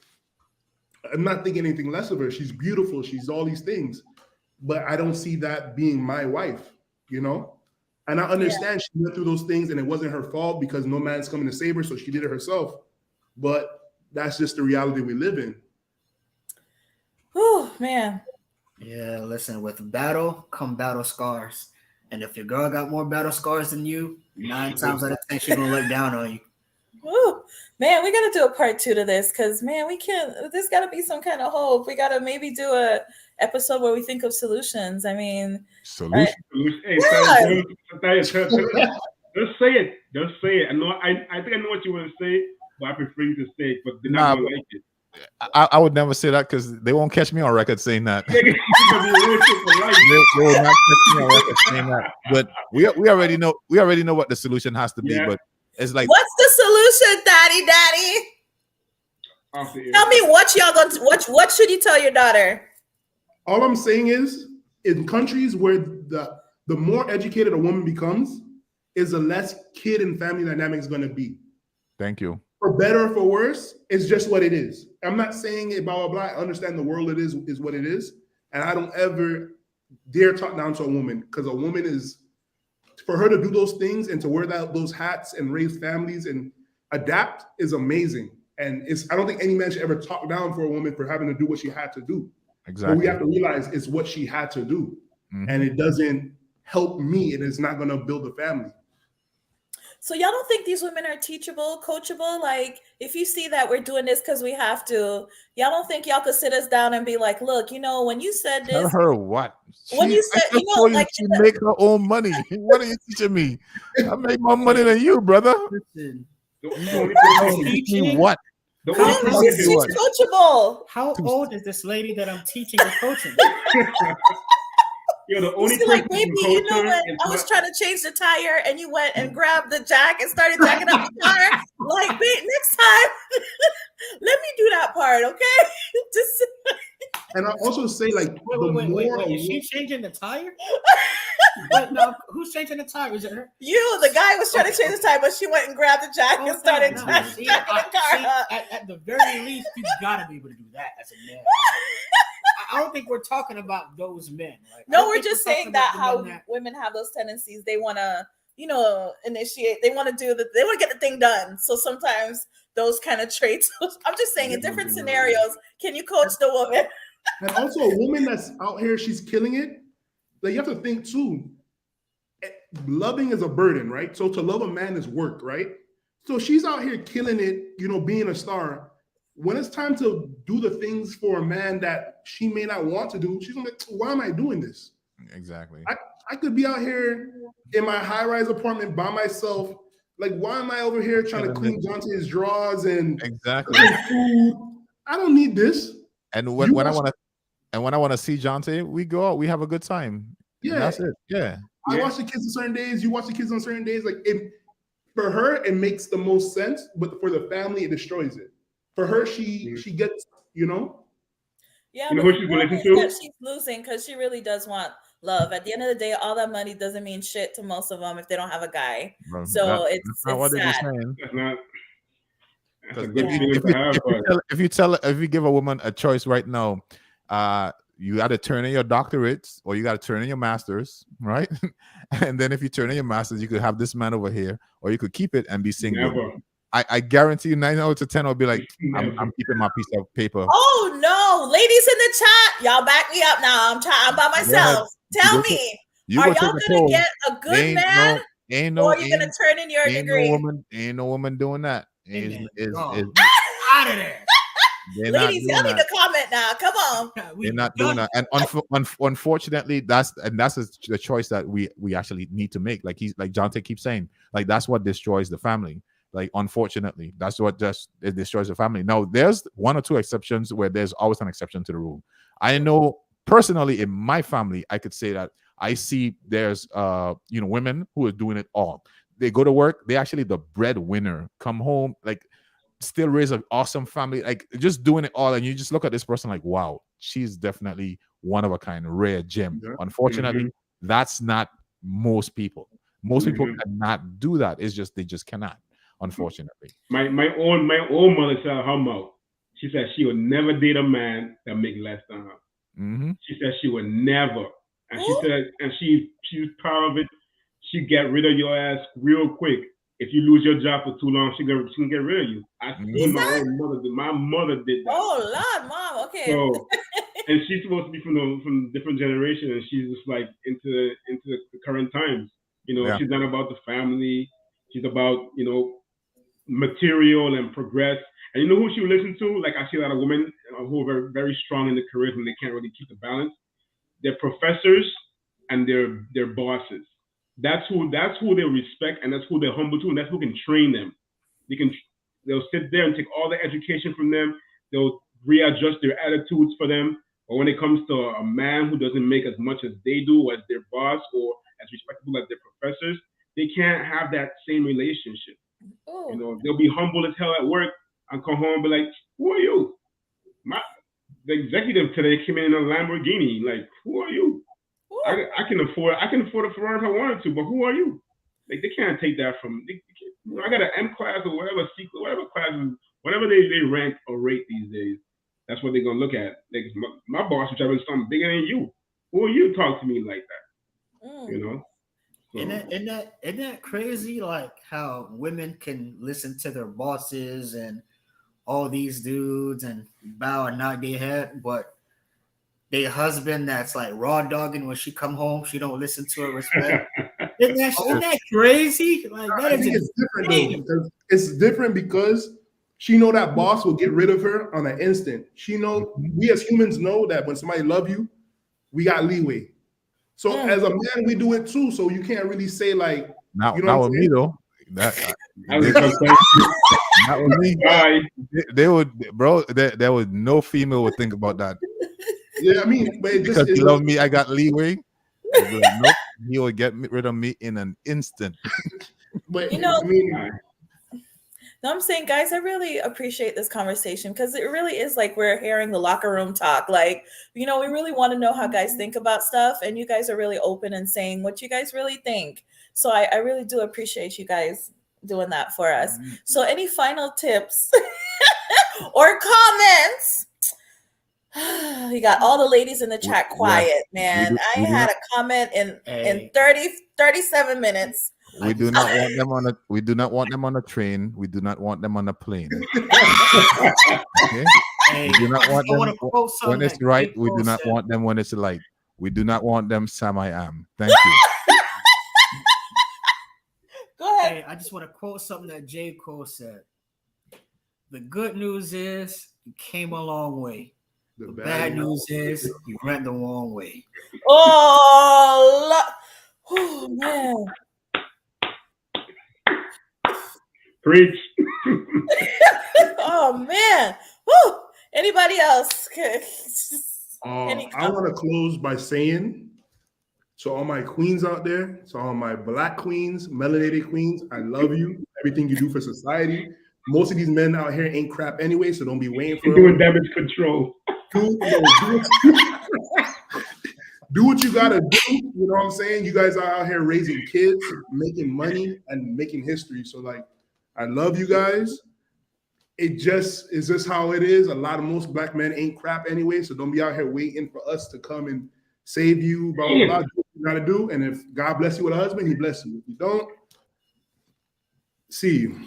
I'm not thinking anything less of her. She's beautiful. She's all these things, but I don't see that being my wife, And I understand she went through those things and it wasn't her fault because no man's coming to save her. So she did it herself. But that's just the reality we live in. Oh, man. Yeah, listen, with battle come battle scars. And if your girl got more battle scars than you, 9 times out of 10, she's going to look down on you. Ooh, man, we got to do a part 2 to this because, man, we can't. There's got to be some kind of hope. We got to maybe do a episode where we think of solutions. I mean, solution. Hey, just say it. Just say it. I think I know what you want to say, but I prefer you to say it. But they're not gonna like it. I would never say that because they won't catch me on record saying that. They will not catch me on record saying that. But we already know what the solution has to be. Yeah. But it's like, what's the solution, Daddy? Tell me what y'all going to what should you tell your daughter? All I'm saying is, in countries where the more educated a woman becomes, is the less kid and family dynamic is going to be. Thank you. For better or for worse, it's just what it is. I'm not saying it blah blah blah. I understand the world is what it is, and I don't ever dare talk down to a woman, because a woman is, for her to do those things and to wear those hats and raise families and adapt is amazing. And I don't think any man should ever talk down for a woman for having to do what she had to do. Exactly. But we have to realize it's what she had to do, and it doesn't help me, and it's not going to build a family. So y'all don't think these women are teachable, coachable? Like, if you see that we're doing this because we have to, y'all don't think y'all could sit us down and be like, look, when you said this. Tell her what? When you said, like, she make her own money. What are you teaching me? I make more money than you, brother. Listen, what? She's coachable. How old is this lady that I'm teaching and coaching? You're the only like, baby, when I was trying to change the tire and you went and grabbed the jack and started jacking up the car, like, babe, next time, let me do that part, okay? Just. And I also say, like, wait. Is she changing the tire? Wait, no, who's changing the tire? Is it her? You, the guy was trying to change the tire, but she went and grabbed the jack and started jacking the car. At the very least, you gotta be able to do that as a man. I don't think we're talking about those men. No, we're just saying that how women have those tendencies. They want to, initiate. They want to they want to get the thing done. So sometimes those kind of traits. I'm just saying, in different scenarios, can you coach the woman? And also, a woman that's out here, she's killing it. Like, you have to think too. Loving is a burden, right? So to love a man is work, right? So she's out here killing it, being a star. When it's time to do the things for a man that she may not want to do, she's gonna be like, why am I doing this? Exactly. I could be out here in my high-rise apartment by myself. Like, why am I over here trying to clean Jonte's drawers and exactly food? I don't need this. And when I want to see Jonte, we go out, we have a good time. Yeah, and that's it. Yeah. I watch the kids on certain days. You watch the kids on certain days. Like, for her, it makes the most sense, but for the family, it destroys it. For her, she gets, Yeah, but who she's losing because she really does want love. At the end of the day, all that money doesn't mean shit to most of them if they don't have a guy. Bro, So that's not what it's they be sad. saying. That's not. That's a Because good Yeah. feeling to have, but if you give a woman a choice right now, you got to turn in your doctorates or you got to turn in your masters, right? And then if you turn in your masters, you could have this man over here, or you could keep it and be single. never. I guarantee you 9 out of 10 will be like, Never. I'm keeping my piece of paper. Oh no, ladies in the chat, y'all back me up now. I'm by myself. Tell You go me, You are go y'all take gonna a poll. get a good man, Ain't or no, are you gonna turn in your degree? ain't no woman doing that. Amen. Is Gone. is Out of there. they're not Ladies, doing y'all need that. to comment now. Come on. They're not doing that. And unfortunately, that's the choice that we actually need to make. Like Jonte keeps saying, like that's what destroys the family. Like unfortunately, that's what just it destroys the family. Now, there's one or two exceptions where there's always an exception to the rule. I know personally in my family, I could say that I see there's women who are doing it all. They go to work, they actually the breadwinner, come home, like still raise an awesome family, like just doing it all. And you just look at this person like, wow, she's definitely one of a kind, rare gem. Yeah. Unfortunately, that's not most people. Most people cannot do that. It's just they just cannot, unfortunately. My own mother said her mouth. She said she would never date a man that make less than her. Mm-hmm. She said she would never. And she Ooh. said, and she's proud of it. She get rid of your ass real quick. If you lose your job for too long, she can get rid of you. I see Is my that- own mother. My mother did that. Oh Lord, Mom. Okay. So, and she's supposed to be from different generation, and she's just like into the current times. Yeah. She's not about the family. She's about material and progress. And you know who she would listen to? Like I see a lot of women who are very, very strong in the careers and they can't really keep the balance. They're professors and they're bosses. That's who they respect, and that's who they're humble to, and that's who can train them. They'll sit there and take all the education from them. They'll readjust their attitudes for them. But when it comes to a man who doesn't make as much as they do as their boss or as respectable as their professors, they can't have that same relationship. Ooh. They'll be humble as hell at work and come home and be like, "Who are you?" The executive today came in a Lamborghini. Like, who are you? Ooh. I can afford a Ferrari if I wanted to, but who are you? Like, they can't take that from me. I got an M class or whatever, C, whatever classes, whatever they rank or rate these days. That's what they're gonna look at. Like, my boss, which I've been something bigger than you. Who are you to talk to me like that? Mm. So, Isn't that crazy? Like how women can listen to their bosses and all these dudes and bow and nod their head, but their husband that's like raw dogging when she come home, she don't listen to her respect. Isn't that crazy? Like that I think is it's different though, because it's different because she know that boss will get rid of her on an instant. She know we as humans know that when somebody love you, we got leeway. So as a man, we do it too. So you can't really say like Now, you know now what I'm with me though, that that was a good question. not with me. Bye. They would, bro. There was no female would think about that yeah, I mean, but it just because is he loved me. I got leeway. They'd be like, nope, he would get rid of me in an instant. but You know- I mean, No, I'm saying, guys, I really appreciate this conversation because it really is like we're hearing the locker room talk. Like, we really want to know how guys think about stuff, and you guys are really open and saying what you guys really think. So I really do appreciate you guys doing that for us. So any final tips or comments? You got all the ladies in the chat quiet, man. I had a comment in 37 minutes. We do not want them on a. We do not want them on a train. We do not want them on a plane. Okay? Hey, We do not want I wanna them quote something when it's that right. J. We Cole do not said. want them when it's light. We do not want them. Sam, I am. Thank you. Go ahead. Hey, I just want to quote something that J. Cole said. The good news is you came a long way. The bad news is you went the wrong way. Oh man. Preach. Oh man. Woo. Anybody else? Any I want to close by saying to all my queens out there, to all my black queens, melanated queens, I love you. Everything you do for society. Most of these men out here ain't crap anyway, so don't be waiting for Doing damage control. do what you gotta do. You know what I'm saying? You guys are out here raising kids, making money, and making history. So like, I love you guys. It just is just how it is. Most black men ain't crap anyway. So don't be out here waiting for us to come and save you. Blah blah blah. Do what you gotta do. And if God bless you with a husband, He bless you. If you don't, see you.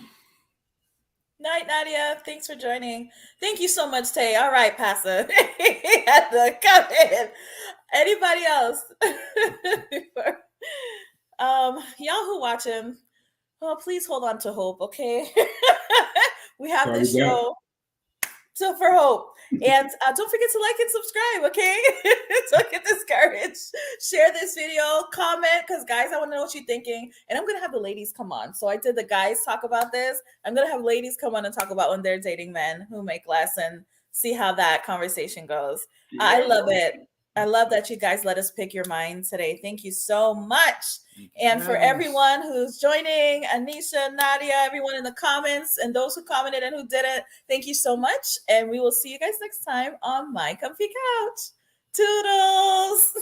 Night, Nadia. Thanks for joining. Thank you so much, Tay. All right, Pasa. He had to come in. Anybody else? Y'all who watch him, oh, please hold on to hope, okay? We have this show for hope. And don't forget to like and subscribe, okay? Don't get discouraged. Share this video, comment, because guys, I want to know what you're thinking. And I'm going to have the ladies come on. So I did the guys talk about this. I'm going to have ladies come on and talk about when they're dating men who make less and see how that conversation goes. Yeah. I love it. I love that you guys let us pick your mind today. Thank you so much. And for everyone who's joining, Anisha, Nadia, everyone in the comments, and those who commented and who didn't, thank you so much. And we will see you guys next time on My Comfy Couch. Toodles.